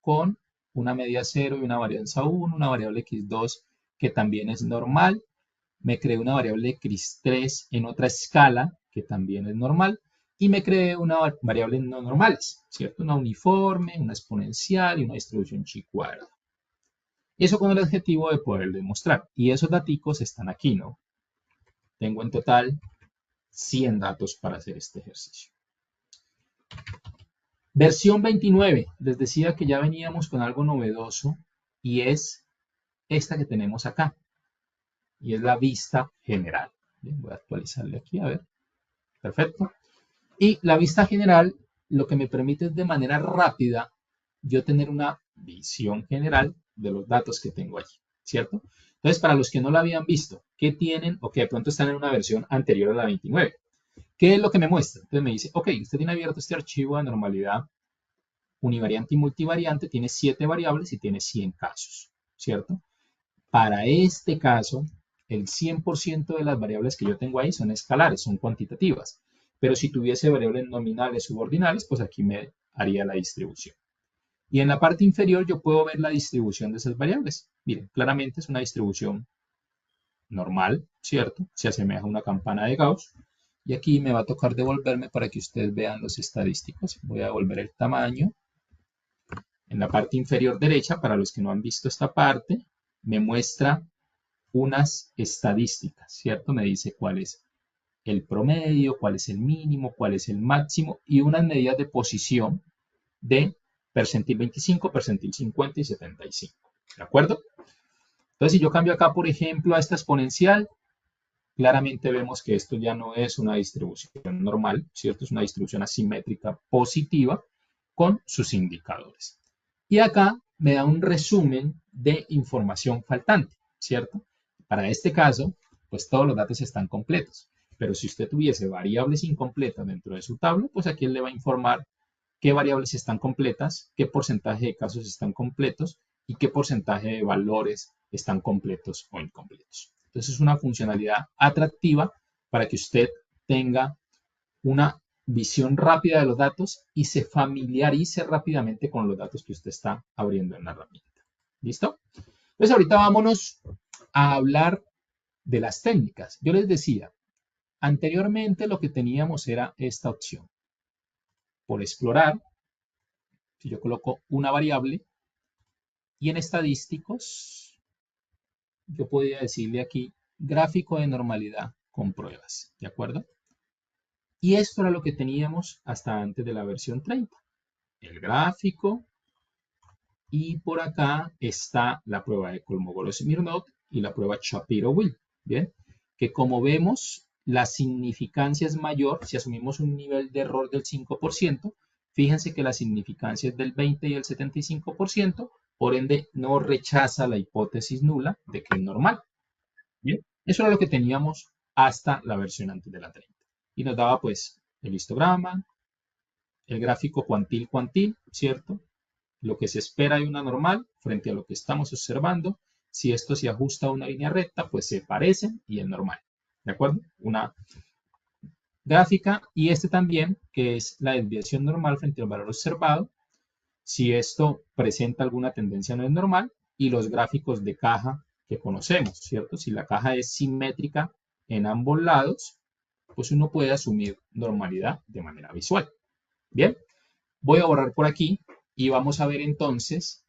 con una media 0 y una varianza 1, una variable x2 que también es normal, me creé una variable x3 en otra escala que también es normal, y me creé una variable no normales, ¿cierto? Una uniforme, una exponencial y una distribución chi cuadrada. Y eso con el objetivo de poder demostrar. Y esos datos están aquí, ¿no? Tengo en total 100 datos para hacer este ejercicio. Versión 29. Les decía que ya veníamos con algo novedoso y es esta que tenemos acá. Y es la vista general. Bien, voy a actualizarle aquí, a ver. Perfecto. Y la vista general lo que me permite es de manera rápida yo tener una visión general de los datos que tengo allí, ¿cierto? Entonces, para los que no la habían visto, ¿qué tienen o que de pronto están en una versión anterior a la 29? ¿Qué es lo que me muestra? Entonces me dice, ok, usted tiene abierto este archivo de normalidad univariante y multivariante, tiene 7 variables y tiene 100 casos, ¿cierto? Para este caso, el 100% de las variables que yo tengo ahí son escalares, son cuantitativas. Pero si tuviese variables nominales subordinales, pues aquí me haría la distribución. Y en la parte inferior yo puedo ver la distribución de esas variables. Miren, claramente es una distribución normal, ¿cierto? Se asemeja a una campana de Gauss. Y aquí me va a tocar devolverme para que ustedes vean los estadísticos. Voy a devolver el tamaño. En la parte inferior derecha, para los que no han visto esta parte, me muestra unas estadísticas, ¿cierto? Me dice cuál es el promedio, cuál es el mínimo, cuál es el máximo y unas medidas de posición de percentil 25, percentil 50 y 75. ¿De acuerdo? Entonces, si yo cambio acá, por ejemplo, a esta exponencial, claramente vemos que esto ya no es una distribución normal, ¿cierto? Es una distribución asimétrica positiva con sus indicadores. Y acá me da un resumen de información faltante, ¿cierto? Para este caso, pues todos los datos están completos. Pero si usted tuviese variables incompletas dentro de su tabla, pues aquí él le va a informar qué variables están completas, qué porcentaje de casos están completos y qué porcentaje de valores están completos o incompletos. Entonces es una funcionalidad atractiva para que usted tenga una visión rápida de los datos y se familiarice rápidamente con los datos que usted está abriendo en la herramienta. ¿Listo? Pues ahorita vámonos a hablar de las técnicas. Yo les decía, anteriormente lo que teníamos era esta opción. Por explorar, si yo coloco una variable y en estadísticos, yo podría decirle aquí gráfico de normalidad con pruebas. ¿De acuerdo? Y esto era lo que teníamos hasta antes de la versión 30. El gráfico y por acá está la prueba de Kolmogorov-Smirnov y la prueba Shapiro-Wilk. Bien, que como vemos, la significancia es mayor si asumimos un nivel de error del 5%. Fíjense que la significancia es del 20 y el 75%, por ende no rechaza la hipótesis nula de que es normal. Bien, eso era lo que teníamos hasta la versión antes de la 30. Y nos daba pues el histograma, el gráfico cuantil-cuantil, ¿cierto? Lo que se espera de una normal frente a lo que estamos observando. Si esto se ajusta a una línea recta, pues se parecen y es normal. ¿De acuerdo? Una gráfica y este también, que es la desviación normal frente al valor observado. Si esto presenta alguna tendencia no es normal y los gráficos de caja que conocemos, ¿cierto? Si la caja es simétrica en ambos lados, pues uno puede asumir normalidad de manera visual. Bien, voy a borrar por aquí y vamos a ver entonces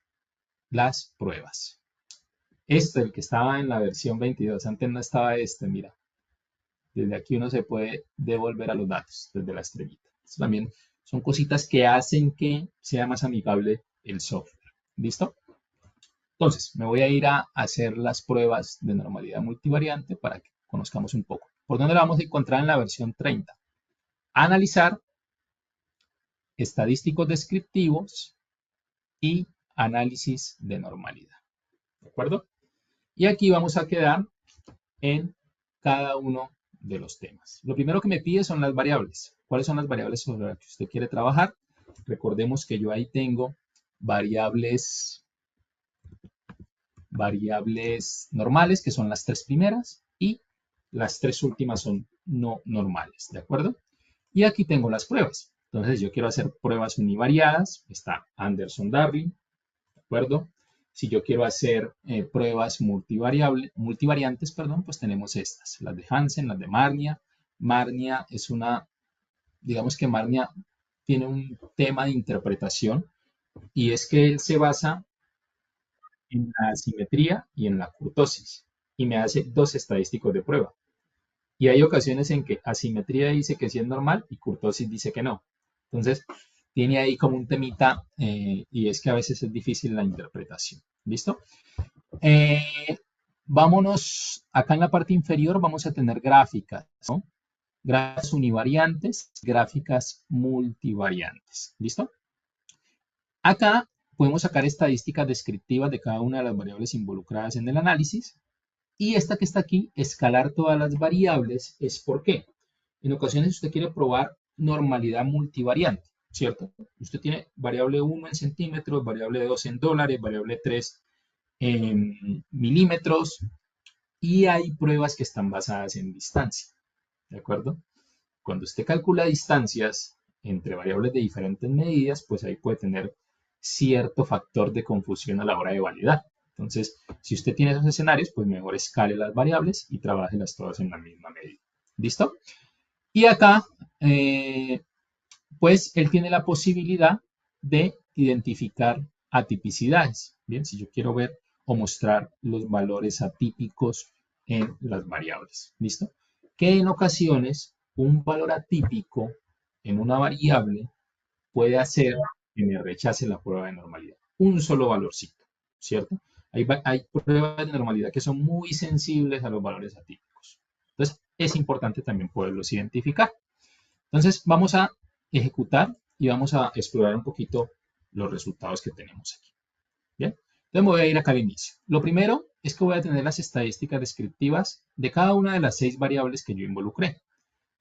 las pruebas. Este, el que estaba en la versión 22, antes no estaba este, mira. Desde aquí uno se puede devolver a los datos, desde la estrellita. Esto también son cositas que hacen que sea más amigable el software. ¿Listo? Entonces, me voy a ir a hacer las pruebas de normalidad multivariante para que conozcamos un poco. ¿Por dónde la vamos a encontrar en la versión 30? Analizar, estadísticos descriptivos y análisis de normalidad. ¿De acuerdo? Y aquí vamos a quedar en cada uno de los temas. Lo primero que me pide son las variables. ¿Cuáles son las variables sobre las que usted quiere trabajar? Recordemos que yo ahí tengo variables normales, que son las tres primeras, y las tres últimas son no normales, ¿de acuerdo? Y aquí tengo las pruebas. Entonces yo quiero hacer pruebas univariadas, está Anderson-Darling, ¿de acuerdo? Si yo quiero hacer pruebas multivariantes, perdón, pues tenemos estas, las de Hansen, las de Marnia. Marnia es una, digamos que Marnia tiene un tema de interpretación y es que él se basa en la asimetría y en la kurtosis y me hace dos estadísticos de prueba. Y hay ocasiones en que asimetría dice que sí es normal y kurtosis dice que no. Entonces, tiene ahí como un temita y es que a veces es difícil la interpretación. ¿Listo? Eh, vámonos, acá en la parte inferior vamos a tener gráficas, ¿no? Gráficas univariantes, gráficas multivariantes. ¿Listo? Acá podemos sacar estadísticas descriptivas de cada una de las variables involucradas en el análisis. Y esta que está aquí, escalar todas las variables, es por qué. En ocasiones usted quiere probar normalidad multivariante, ¿cierto? Usted tiene variable 1 en centímetros, variable 2 en dólares, variable 3 en milímetros, y hay pruebas que están basadas en distancia, ¿de acuerdo? Cuando usted calcula distancias entre variables de diferentes medidas, pues ahí puede tener cierto factor de confusión a la hora de validar. Entonces, si usted tiene esos escenarios, pues mejor escale las variables y trabájelas todas en la misma medida. ¿Listo? Y acá, pues él tiene la posibilidad de identificar atipicidades. Bien, si yo quiero ver o mostrar los valores atípicos en las variables. ¿Listo? Que en ocasiones un valor atípico en una variable puede hacer que me rechace la prueba de normalidad. Un solo valorcito, ¿cierto? Hay pruebas de normalidad que son muy sensibles a los valores atípicos. Entonces, es importante también poderlos identificar. Entonces, vamos a ejecutar y vamos a explorar un poquito los resultados que tenemos aquí. Bien, entonces me voy a ir acá al inicio. Lo primero es que voy a tener las estadísticas descriptivas de cada una de las 6 variables que yo involucré.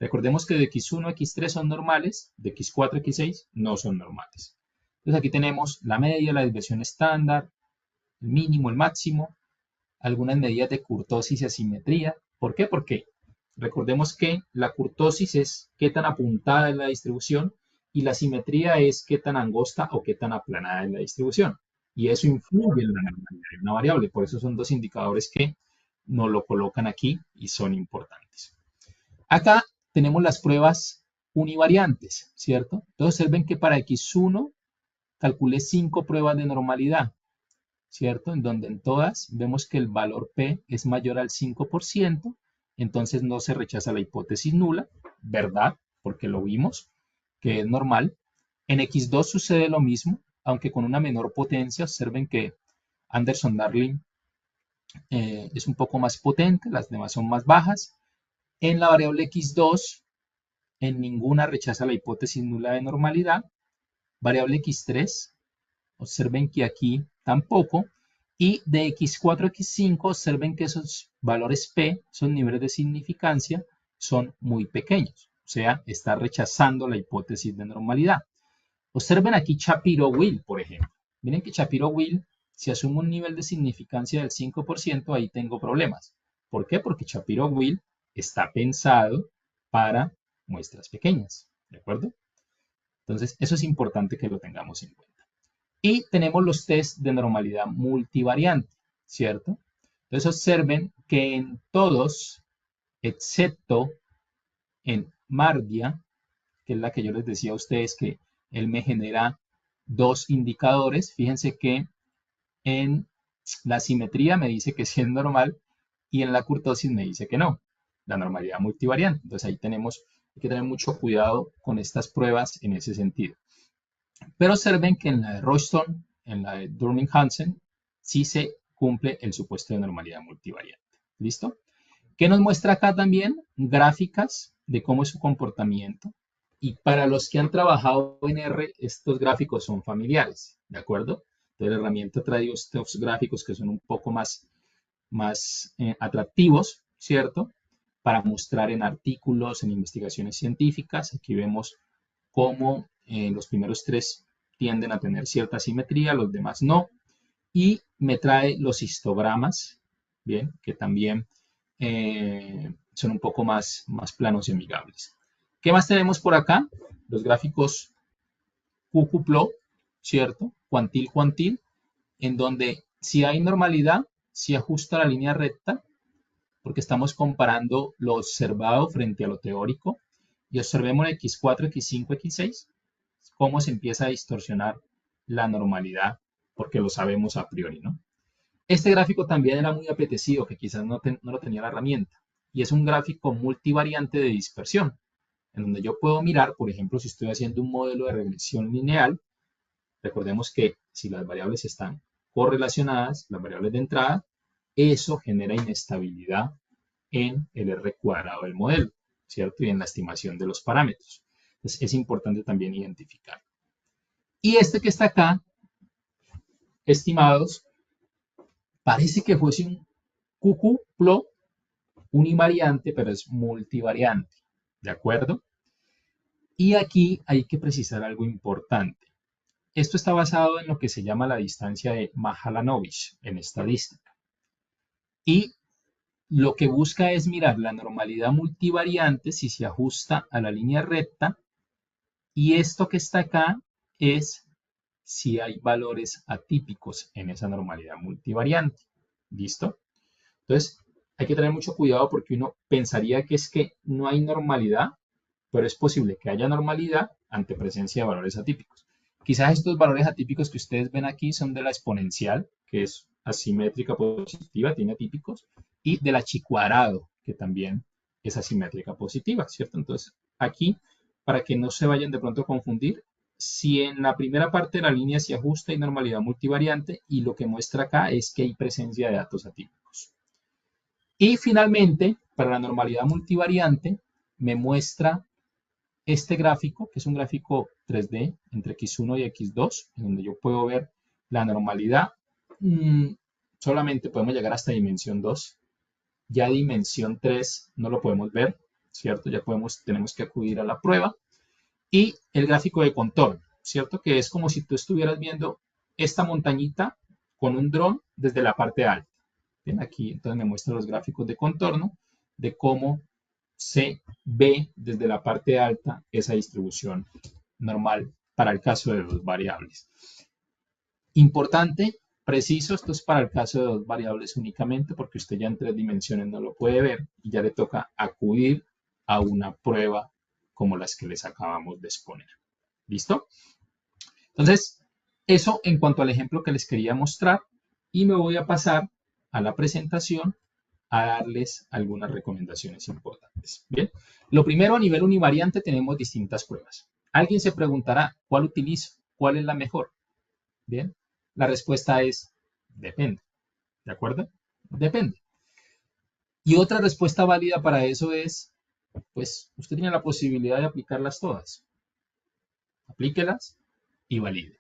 Recordemos que de x1 a x3 son normales, de x4 a x6 no son normales. Entonces aquí tenemos la media, la desviación estándar, el mínimo, el máximo, algunas medidas de kurtosis y asimetría. ¿Por qué? Porque recordemos que la kurtosis es qué tan apuntada es la distribución y la simetría es qué tan angosta o qué tan aplanada es la distribución. Y eso influye en la normalidad de una variable. Por eso son dos indicadores que nos lo colocan aquí y son importantes. Acá tenemos las pruebas univariantes, ¿cierto? Entonces observen que para x1 calculé 5 pruebas de normalidad, ¿cierto? En donde en todas vemos que el valor P es mayor al 5%, entonces no se rechaza la hipótesis nula, ¿verdad? Porque lo vimos, que es normal. En X2 sucede lo mismo, aunque con una menor potencia. Observen que Anderson-Darling es un poco más potente, las demás son más bajas. En la variable x2, en ninguna rechaza la hipótesis nula de normalidad. Variable x3, observen que aquí tampoco. Y de x4 a x5, observen que esos valores p, esos niveles de significancia, son muy pequeños. O sea, está rechazando la hipótesis de normalidad. Observen aquí Shapiro-Wilk, por ejemplo. Miren que Shapiro-Wilk, si asumo un nivel de significancia del 5%, ahí tengo problemas. ¿Por qué? Porque Shapiro-Wilk está pensado para muestras pequeñas. ¿De acuerdo? Entonces, eso es importante que lo tengamos en cuenta. Y tenemos los test de normalidad multivariante, ¿cierto? Entonces, observen que en todos, excepto en Mardia, que es la que yo les decía a ustedes que él me genera dos indicadores. Fíjense que en la simetría me dice que sí es normal y en la kurtosis me dice que no, la normalidad multivariante. Entonces ahí hay que tener mucho cuidado con estas pruebas en ese sentido. Pero observen que en la de Royston, en la de Durning-Hansen, sí se cumple el supuesto de normalidad multivariante. ¿Listo? ¿Qué nos muestra acá también? Gráficas de cómo es su comportamiento. Y para los que han trabajado en R, estos gráficos son familiares, ¿de acuerdo? Entonces la herramienta trae estos gráficos que son un poco más atractivos, ¿cierto? Para mostrar en artículos, en investigaciones científicas. Aquí vemos cómo los primeros tres tienden a tener cierta simetría, los demás no. Y me trae los histogramas, bien, que también son un poco más planos y amigables. ¿Qué más tenemos por acá? Los gráficos QQ-Plot, ¿cierto? Cuantil, en donde si hay normalidad, si ajusta la línea recta, porque estamos comparando lo observado frente a lo teórico, y observemos en X4, X5, X6, cómo se empieza a distorsionar la normalidad, porque lo sabemos a priori, ¿no? Este gráfico también era muy apetecido, que quizás no lo tenía la herramienta, y es un gráfico multivariante de dispersión, en donde yo puedo mirar, por ejemplo, si estoy haciendo un modelo de regresión lineal, recordemos que si las variables están correlacionadas, las variables de entrada, eso genera inestabilidad en el R cuadrado del modelo, ¿cierto? Y en la estimación de los parámetros. Entonces, es importante también identificar. Y este que está acá, estimados, parece que fuese un QQ-Plot univariante, pero es multivariante, ¿de acuerdo? Y aquí hay que precisar algo importante. Esto está basado en lo que se llama la distancia de Mahalanobis en estadística. Y lo que busca es mirar la normalidad multivariante si se ajusta a la línea recta. Y esto que está acá es si hay valores atípicos en esa normalidad multivariante. ¿Listo? Entonces, hay que tener mucho cuidado porque uno pensaría que es que no hay normalidad, pero es posible que haya normalidad ante presencia de valores atípicos. Quizás estos valores atípicos que ustedes ven aquí son de la exponencial, que es asimétrica positiva, tiene atípicos, y de la chi cuadrado, que también es asimétrica positiva, ¿cierto? Entonces, aquí, para que no se vayan de pronto a confundir, si en la primera parte de la línea se ajusta hay normalidad multivariante, y lo que muestra acá es que hay presencia de datos atípicos. Y finalmente, para la normalidad multivariante, me muestra este gráfico, que es un gráfico 3D entre X1 y X2, en donde yo puedo ver la normalidad. Solamente podemos llegar hasta dimensión 2. Ya dimensión 3 no lo podemos ver, ¿cierto? Ya tenemos que acudir a la prueba. Y el gráfico de contorno, ¿cierto? Que es como si tú estuvieras viendo esta montañita con un dron desde la parte alta. Bien, aquí entonces me muestra los gráficos de contorno de cómo se ve desde la parte alta esa distribución normal para el caso de dos variables. Importante, preciso, esto es para el caso de dos variables únicamente porque usted ya en tres dimensiones no lo puede ver y ya le toca acudir a una prueba como las que les acabamos de exponer. ¿Listo? Entonces, eso en cuanto al ejemplo que les quería mostrar y me voy a pasar a la presentación a darles algunas recomendaciones importantes. Bien, lo primero a nivel univariante tenemos distintas pruebas. Alguien se preguntará, ¿cuál utilizo? ¿Cuál es la mejor? Bien, la respuesta es depende. ¿De acuerdo? Depende. Y otra respuesta válida para eso es, pues usted tiene la posibilidad de aplicarlas todas. Aplíquelas y valide.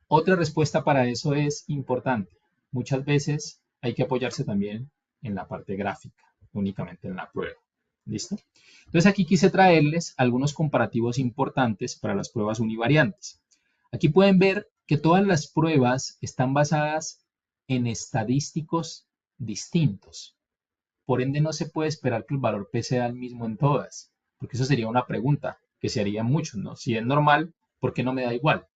Otra respuesta para eso es importante. Muchas veces hay que apoyarse también en la parte gráfica, únicamente en la prueba. ¿Listo? Entonces aquí quise traerles algunos comparativos importantes para las pruebas univariantes. Aquí pueden ver que todas las pruebas están basadas en estadísticos distintos. Por ende, no se puede esperar que el valor P sea el mismo en todas, porque eso sería una pregunta que se haría muchos, ¿no? Si es normal, ¿por qué no me da igual?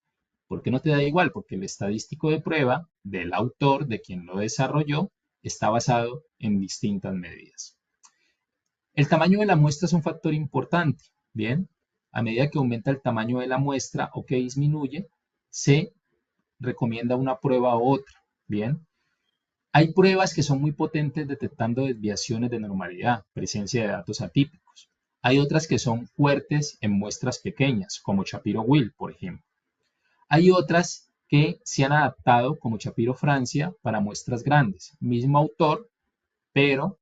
¿Por qué no te da igual? Porque el estadístico de prueba del autor, de quien lo desarrolló, está basado en distintas medidas. El tamaño de la muestra es un factor importante. Bien, a medida que aumenta el tamaño de la muestra o que disminuye, se recomienda una prueba u otra. Bien, hay pruebas que son muy potentes detectando desviaciones de normalidad, presencia de datos atípicos. Hay otras que son fuertes en muestras pequeñas, como Shapiro-Wilk, por ejemplo. Hay otras que se han adaptado, como Shapiro Francia, para muestras grandes. Mismo autor, pero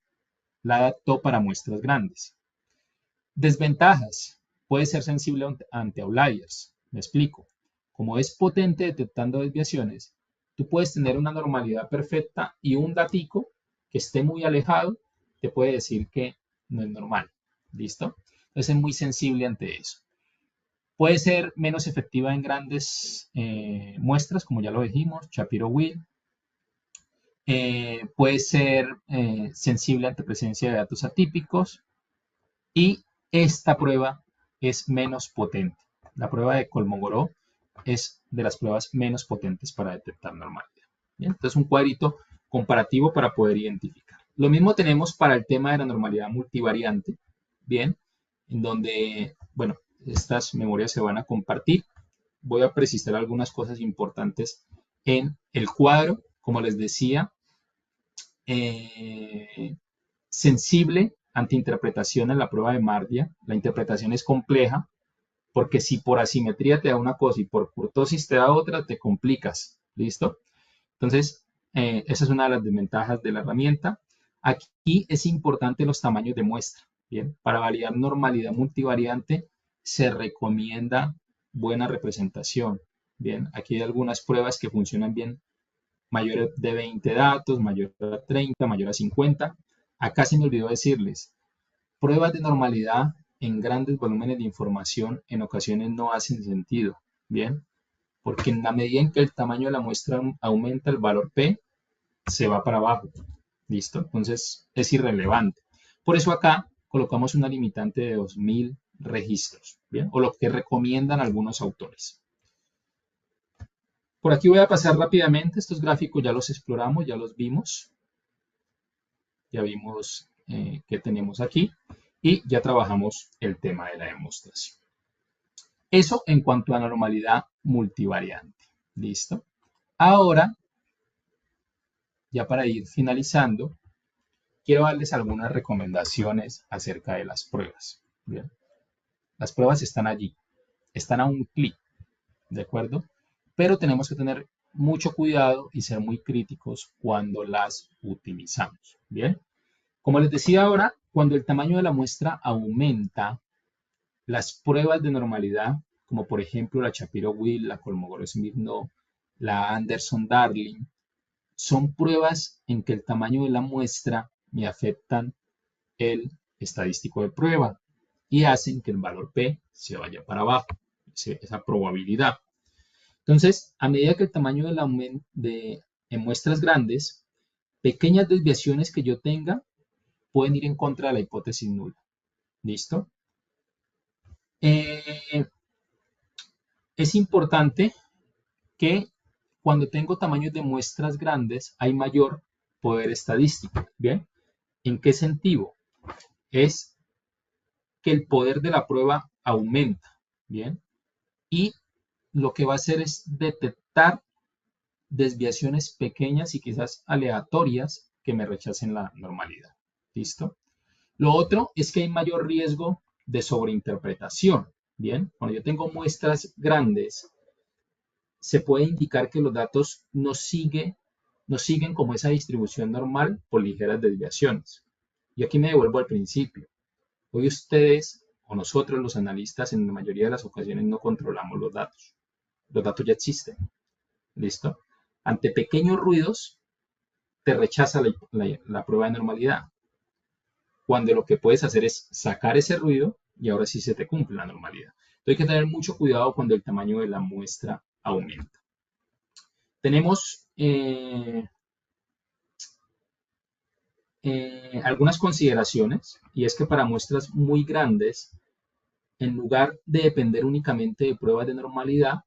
la adaptó para muestras grandes. Desventajas. Puede ser sensible ante outliers. Me explico. Como es potente detectando desviaciones, tú puedes tener una normalidad perfecta y un datico que esté muy alejado te puede decir que no es normal. ¿Listo? Entonces es muy sensible ante eso. Puede ser menos efectiva en grandes muestras, como ya lo dijimos, Shapiro-Wilk. Puede ser sensible ante presencia de datos atípicos y esta prueba es menos potente. La prueba de Kolmogorov es de las pruebas menos potentes para detectar normalidad. Bien, entonces un cuadrito comparativo para poder identificar. Lo mismo tenemos para el tema de la normalidad multivariante, bien, en donde, bueno, estas memorias se van a compartir. Voy a precisar algunas cosas importantes en el cuadro, como les decía, sensible ante interpretación en la prueba de Mardia. La interpretación es compleja porque si por asimetría te da una cosa y por kurtosis te da otra, te complicas. ¿Listo? Entonces, esa es una de las desventajas de la herramienta. Aquí es importante los tamaños de muestra. Bien, para validar normalidad multivariante se recomienda buena representación. Bien, aquí hay algunas pruebas que funcionan bien, mayor de 20 datos, mayor a 30, mayor a 50. Acá se me olvidó decirles, pruebas de normalidad en grandes volúmenes de información en ocasiones no hacen sentido. Bien, porque en la medida en que el tamaño de la muestra aumenta, el valor P se va para abajo. ¿Listo? Entonces es irrelevante. Por eso acá colocamos una limitante de 2000 registros, ¿bien? O lo que recomiendan algunos autores. Por aquí voy a pasar rápidamente. Estos gráficos ya los exploramos, ya los vimos. Ya vimos qué tenemos aquí y ya trabajamos el tema de la demostración. Eso en cuanto a normalidad multivariante. ¿Listo? Ahora, ya para ir finalizando, quiero darles algunas recomendaciones acerca de las pruebas. ¿Bien? Las pruebas están allí, están a un clic, ¿de acuerdo? Pero tenemos que tener mucho cuidado y ser muy críticos cuando las utilizamos. ¿Bien? Como les decía ahora, cuando el tamaño de la muestra aumenta, las pruebas de normalidad, como por ejemplo la Shapiro-Wilk, la Kolmogorov-Smith, no, la Anderson-Darling, son pruebas en que el tamaño de la muestra me afectan el estadístico de prueba y hacen que el valor P se vaya para abajo, esa probabilidad. Entonces, a medida que el tamaño en muestras grandes, pequeñas desviaciones que yo tenga pueden ir en contra de la hipótesis nula. ¿Listo? Eh, es importante que cuando tengo tamaños de muestras grandes hay mayor poder estadístico. ¿Bien? ¿En qué sentido? Es que el poder de la prueba aumenta. ¿Bien? Y lo que va a hacer es detectar desviaciones pequeñas y quizás aleatorias que me rechacen la normalidad. ¿Listo? Lo otro es que hay mayor riesgo de sobreinterpretación. Bien, cuando yo tengo muestras grandes, se puede indicar que los datos no no siguen como esa distribución normal por ligeras desviaciones. Y aquí me devuelvo al principio. Hoy ustedes o nosotros los analistas en la mayoría de las ocasiones no controlamos los datos. Los datos ya existen. ¿Listo? Ante pequeños ruidos te rechaza la prueba de normalidad. Cuando lo que puedes hacer es sacar ese ruido y ahora sí se te cumple la normalidad. Entonces hay que tener mucho cuidado cuando el tamaño de la muestra aumenta. Tenemos algunas consideraciones, y es que para muestras muy grandes, en lugar de depender únicamente de pruebas de normalidad,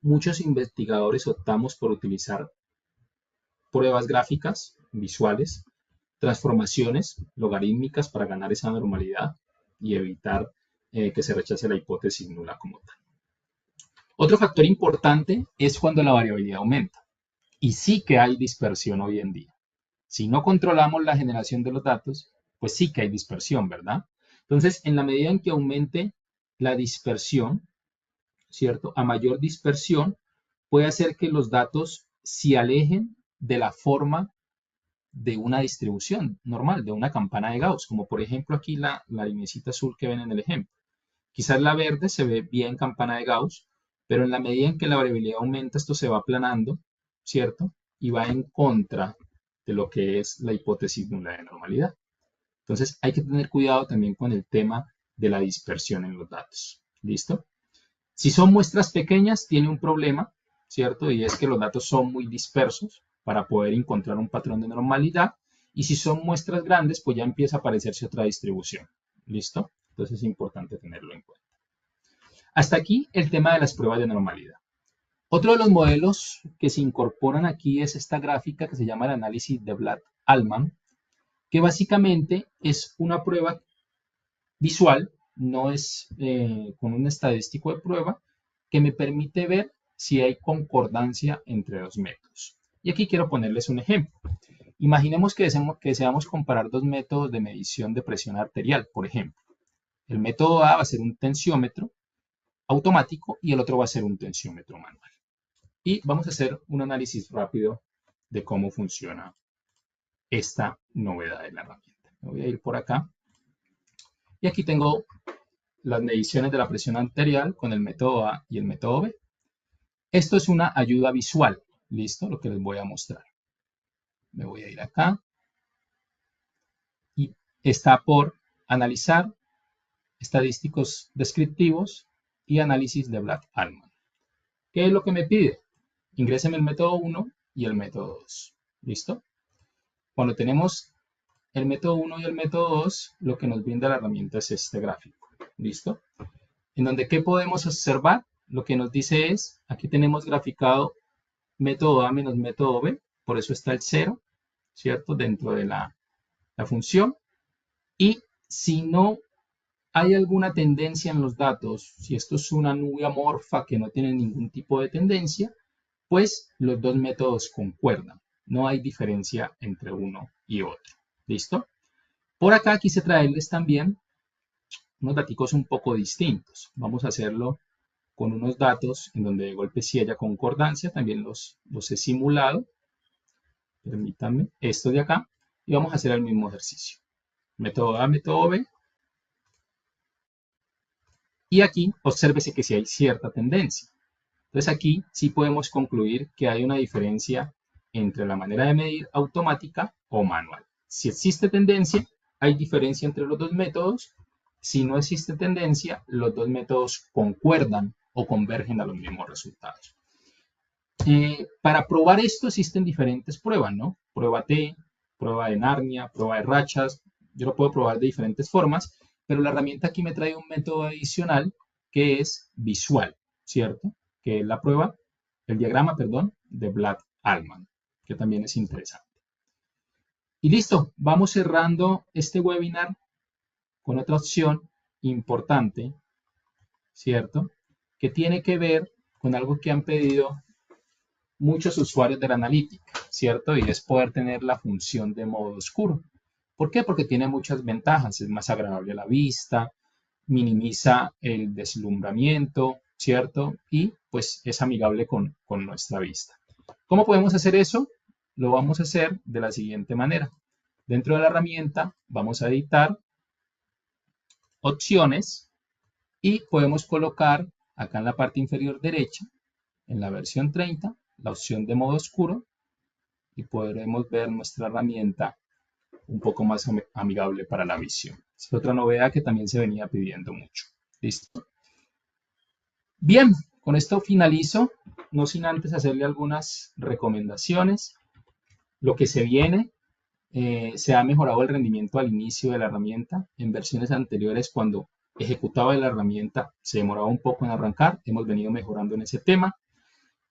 muchos investigadores optamos por utilizar pruebas gráficas, visuales, transformaciones logarítmicas para ganar esa normalidad y evitar que se rechace la hipótesis nula como tal. Otro factor importante es cuando la variabilidad aumenta. Y sí que hay dispersión hoy en día. Si no controlamos la generación de los datos, pues sí que hay dispersión, ¿verdad? Entonces, en la medida en que aumente la dispersión, ¿cierto? A mayor dispersión, puede hacer que los datos se alejen de la forma de una distribución normal, de una campana de Gauss, como por ejemplo aquí la linecita azul que ven en el ejemplo. Quizás la verde se ve bien campana de Gauss, pero en la medida en que la variabilidad aumenta, esto se va aplanando, ¿cierto? Y va en contra de lo que es la hipótesis nula de normalidad. Entonces hay que tener cuidado también con el tema de la dispersión en los datos. ¿Listo? Si son muestras pequeñas, tiene un problema, ¿cierto? Y es que los datos son muy dispersos para poder encontrar un patrón de normalidad. Y si son muestras grandes, pues ya empieza a aparecerse otra distribución. ¿Listo? Entonces es importante tenerlo en cuenta. Hasta aquí el tema de las pruebas de normalidad. Otro de los modelos que se incorporan aquí es esta gráfica que se llama el análisis de Blatt-Allman, que básicamente es una prueba visual, no es con un estadístico de prueba, que me permite ver si hay concordancia entre dos métodos. Y aquí quiero ponerles un ejemplo. Imaginemos que deseamos comparar dos métodos de medición de presión arterial, por ejemplo. El método A va a ser un tensiómetro automático y el otro va a ser un tensiómetro manual. Y vamos a hacer un análisis rápido de cómo funciona esta novedad de la herramienta. Me voy a ir por acá. Y aquí tengo las mediciones de la presión arterial con el método A y el método B. Esto es una ayuda visual. ¿Listo? Lo que les voy a mostrar. Me voy a ir acá. Y está por analizar estadísticos descriptivos y análisis de Blatt-Allman. ¿Qué es lo que me pide? Ingréseme el método 1 y el método 2. ¿Listo? Cuando tenemos el método 1 y el método 2, lo que nos brinda la herramienta es este gráfico. ¿Listo? En donde, ¿qué podemos observar? Lo que nos dice es, aquí tenemos graficado método A menos método B, por eso está el 0, ¿cierto? Dentro de la función. Y si no hay alguna tendencia en los datos, si esto es una nube amorfa que no tiene ningún tipo de tendencia, pues los dos métodos concuerdan. No hay diferencia entre uno y otro. ¿Listo? Por acá quise traerles también unos datos un poco distintos. Vamos a hacerlo con unos datos en donde de golpe sí haya concordancia. También los he simulado. Permítanme, esto de acá. Y vamos a hacer el mismo ejercicio. Método A, método B. Y aquí, obsérvese que sí hay cierta tendencia. Entonces aquí sí podemos concluir que hay una diferencia entre la manera de medir automática o manual. Si existe tendencia, hay diferencia entre los dos métodos. Si no existe tendencia, los dos métodos concuerdan o convergen a los mismos resultados. Para probar esto existen diferentes pruebas, ¿no? Prueba T, prueba de Narnia, prueba de rachas. Yo lo puedo probar de diferentes formas, pero la herramienta aquí me trae un método adicional que es visual, ¿cierto? Que es la prueba, el diagrama, perdón, de Blatt-Allman, que también es interesante. Y listo, vamos cerrando este webinar con otra opción importante, ¿cierto? Que tiene que ver con algo que han pedido muchos usuarios de la analítica, ¿cierto? Y es poder tener la función de modo oscuro. ¿Por qué? Porque tiene muchas ventajas, es más agradable a la vista, minimiza el deslumbramiento, ¿cierto? Y pues es amigable con nuestra vista. ¿Cómo podemos hacer eso? lo vamos a hacer de la siguiente manera. Dentro de la herramienta vamos a editar opciones y podemos colocar acá en la parte inferior derecha, en la versión 30, la opción de modo oscuro y podremos ver nuestra herramienta un poco más amigable para la visión. Es otra novedad que también se venía pidiendo mucho. ¿Listo? Bien, con esto finalizo, no sin antes hacerle algunas recomendaciones. Lo que se viene, se ha mejorado el rendimiento al inicio de la herramienta. En versiones anteriores, cuando ejecutaba la herramienta, se demoraba un poco en arrancar. Hemos venido mejorando en ese tema.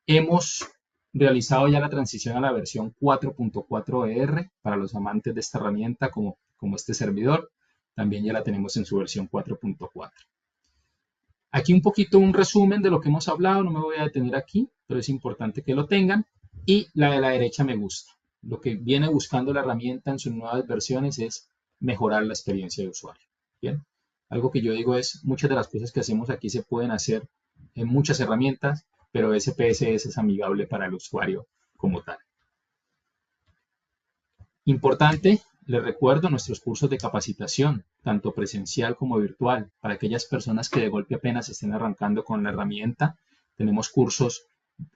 Hemos realizado ya la transición a la versión 4.4R para los amantes de esta herramienta como este servidor. También ya la tenemos en su versión 4.4. Aquí un poquito un resumen de lo que hemos hablado, no me voy a detener aquí, pero es importante que lo tengan. Y la de la derecha me gusta. Lo que viene buscando la herramienta en sus nuevas versiones es mejorar la experiencia de usuario. Bien, algo que yo digo es, muchas de las cosas que hacemos aquí se pueden hacer en muchas herramientas, pero SPSS es amigable para el usuario como tal. Importante, les recuerdo nuestros cursos de capacitación, tanto presencial como virtual, para aquellas personas que de golpe apenas estén arrancando con la herramienta. Tenemos cursos,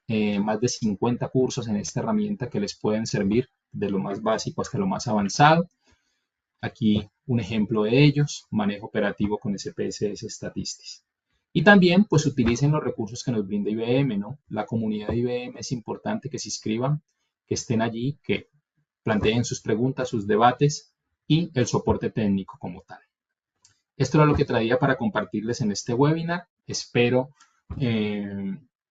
más de 50 cursos en esta herramienta que les pueden servir de lo más básico hasta lo más avanzado. Aquí un ejemplo de ellos, manejo operativo con SPSS Statistics. Y también, pues, utilicen los recursos que nos brinda IBM, ¿no? La comunidad de IBM es importante que se inscriban, que estén allí, que planteen sus preguntas, sus debates y el soporte técnico como tal. Esto era lo que traía para compartirles en este webinar. Espero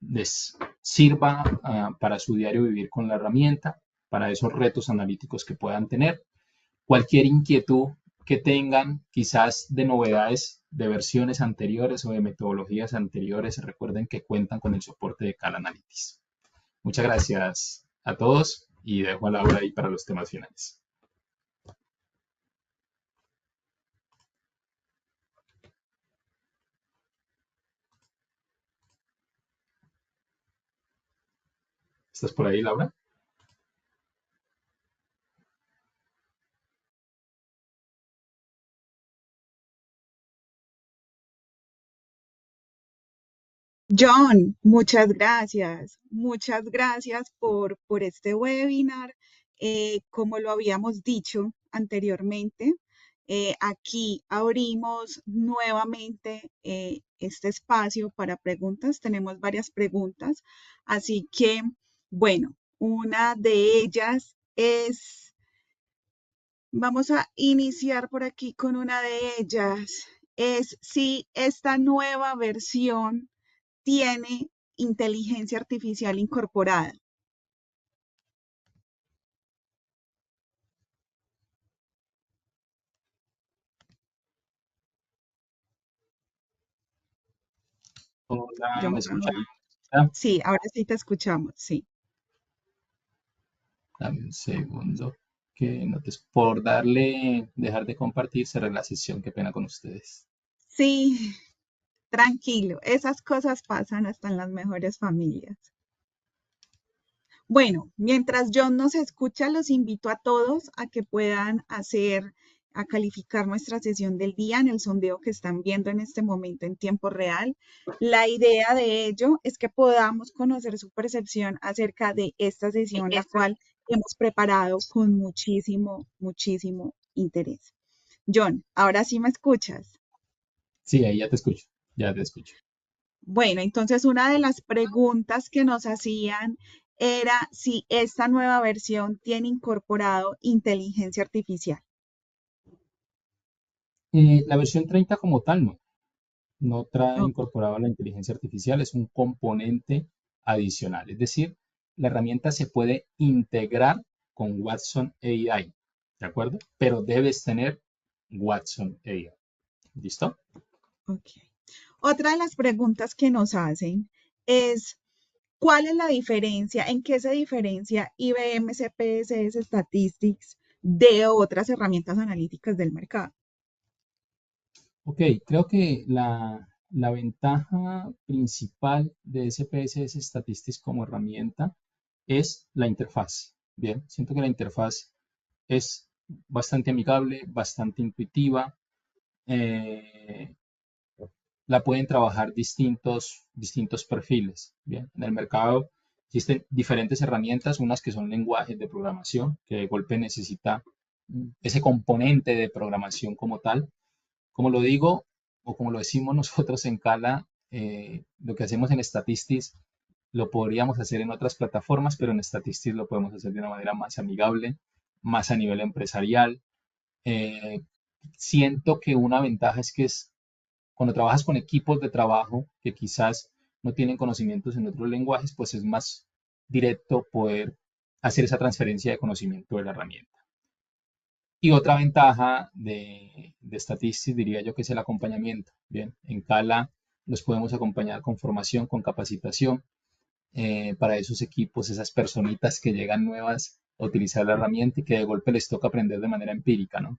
les sirva para su diario vivir con la herramienta, para esos retos analíticos que puedan tener. Cualquier inquietud que tengan, quizás de novedades de versiones anteriores o de metodologías anteriores, recuerden que cuentan con el soporte de Cal Analytics. Muchas gracias a todos y dejo a Laura ahí para los temas finales. ¿Estás por ahí, Laura? John, muchas gracias por este webinar. Como lo habíamos dicho anteriormente, aquí abrimos nuevamente este espacio para preguntas. Tenemos varias preguntas, así que, bueno, una de ellas es, vamos a iniciar por aquí con una de ellas, es si esta nueva versión tiene inteligencia artificial incorporada. Hola, ¿me John escuchan? Brown. Sí, ahora sí te escuchamos, sí. Dame un segundo. Que no te... Por darle, dejar de compartir, cerré la sesión. Qué pena con ustedes. Sí, tranquilo, esas cosas pasan hasta en las mejores familias. Bueno, mientras John nos escucha, los invito a todos a que puedan a calificar nuestra sesión del día en el sondeo que están viendo en este momento en tiempo real. La idea de ello es que podamos conocer su percepción acerca de esta sesión, la cual hemos preparado con muchísimo interés. John, ahora sí me escuchas. Sí, ahí ya te escucho. Ya te escucho. Bueno, entonces una de las preguntas que nos hacían era si esta nueva versión tiene incorporado inteligencia artificial. La versión 30 como tal no. No trae Oh, incorporado la inteligencia artificial, es un componente adicional. Es decir, la herramienta se puede integrar con Watson AI, ¿de acuerdo? Pero debes tener Watson AI. ¿Listo? ok. Otra de las preguntas que nos hacen es, ¿cuál es la diferencia? ¿En qué se diferencia IBM CPSS Statistics de otras herramientas analíticas del mercado? Ok, creo que la ventaja principal de SPSS Statistics como herramienta es la interfaz. Bien, siento que la interfaz es bastante amigable, bastante intuitiva. eh, la pueden trabajar distintos perfiles. Bien, en el mercado existen diferentes herramientas, unas que son lenguajes de programación, que de golpe necesita ese componente de programación como tal. Como lo digo, o como lo decimos nosotros en Cala, lo que hacemos en Statistics lo podríamos hacer en otras plataformas, pero en Statistics lo podemos hacer de una manera más amigable, más a nivel empresarial. Eh, Siento que una ventaja es que cuando trabajas con equipos de trabajo que quizás no tienen conocimientos en otros lenguajes, pues es más directo poder hacer esa transferencia de conocimiento de la herramienta. Y otra ventaja de Statistics diría yo que es el acompañamiento. Bien, en Cala los podemos acompañar con formación, con capacitación para esos equipos, esas personitas que llegan nuevas a utilizar la herramienta y que de golpe les toca aprender de manera empírica, ¿no?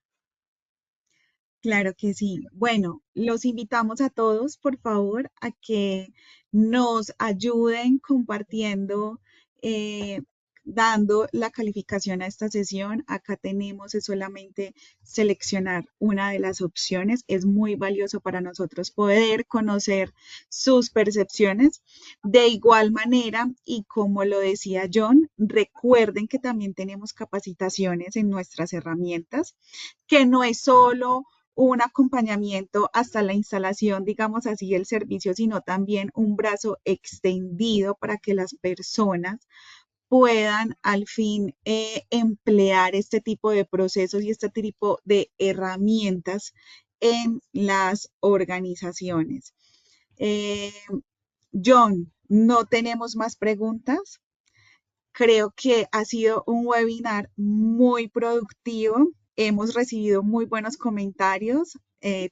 Claro que sí. Bueno, los invitamos a todos, por favor, a que nos ayuden compartiendo, eh, dando la calificación a esta sesión. Acá tenemos es solamente seleccionar una de las opciones. Es muy valioso para nosotros poder conocer sus percepciones. De igual manera, y como lo decía John, recuerden que también tenemos capacitaciones en nuestras herramientas, que no es solo un acompañamiento hasta la instalación, digamos así, del servicio, sino también un brazo extendido para que las personas puedan al fin emplear este tipo de procesos y este tipo de herramientas en las organizaciones. Eh, John, no tenemos más preguntas. Creo que ha sido un webinar muy productivo. Hemos recibido muy buenos comentarios.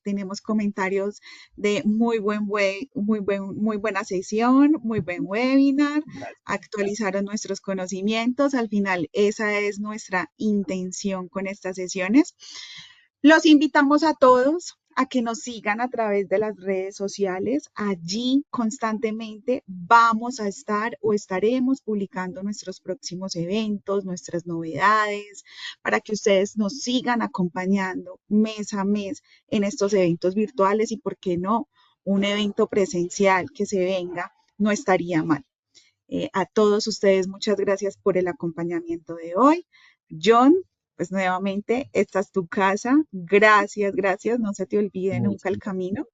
Tenemos comentarios de muy buena sesión, muy buen webinar. Gracias. Actualizaron nuestros conocimientos. Al final, esa es nuestra intención con estas sesiones. Los invitamos a todos a que nos sigan a través de las redes sociales. Allí constantemente vamos a estar o estaremos publicando nuestros próximos eventos, nuestras novedades, para que ustedes nos sigan acompañando mes a mes en estos eventos virtuales y, ¿por qué no? Un evento presencial que se venga no estaría mal. A todos ustedes, muchas gracias por el acompañamiento de hoy. John, pues nuevamente, esta es tu casa. Gracias, gracias. No se te olvide nunca Muchas el gracias. camino.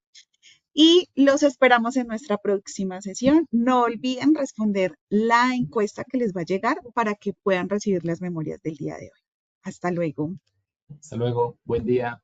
Y los esperamos en nuestra próxima sesión. No olviden responder la encuesta que les va a llegar para que puedan recibir las memorias del día de hoy. Hasta luego. Hasta luego. Buen día.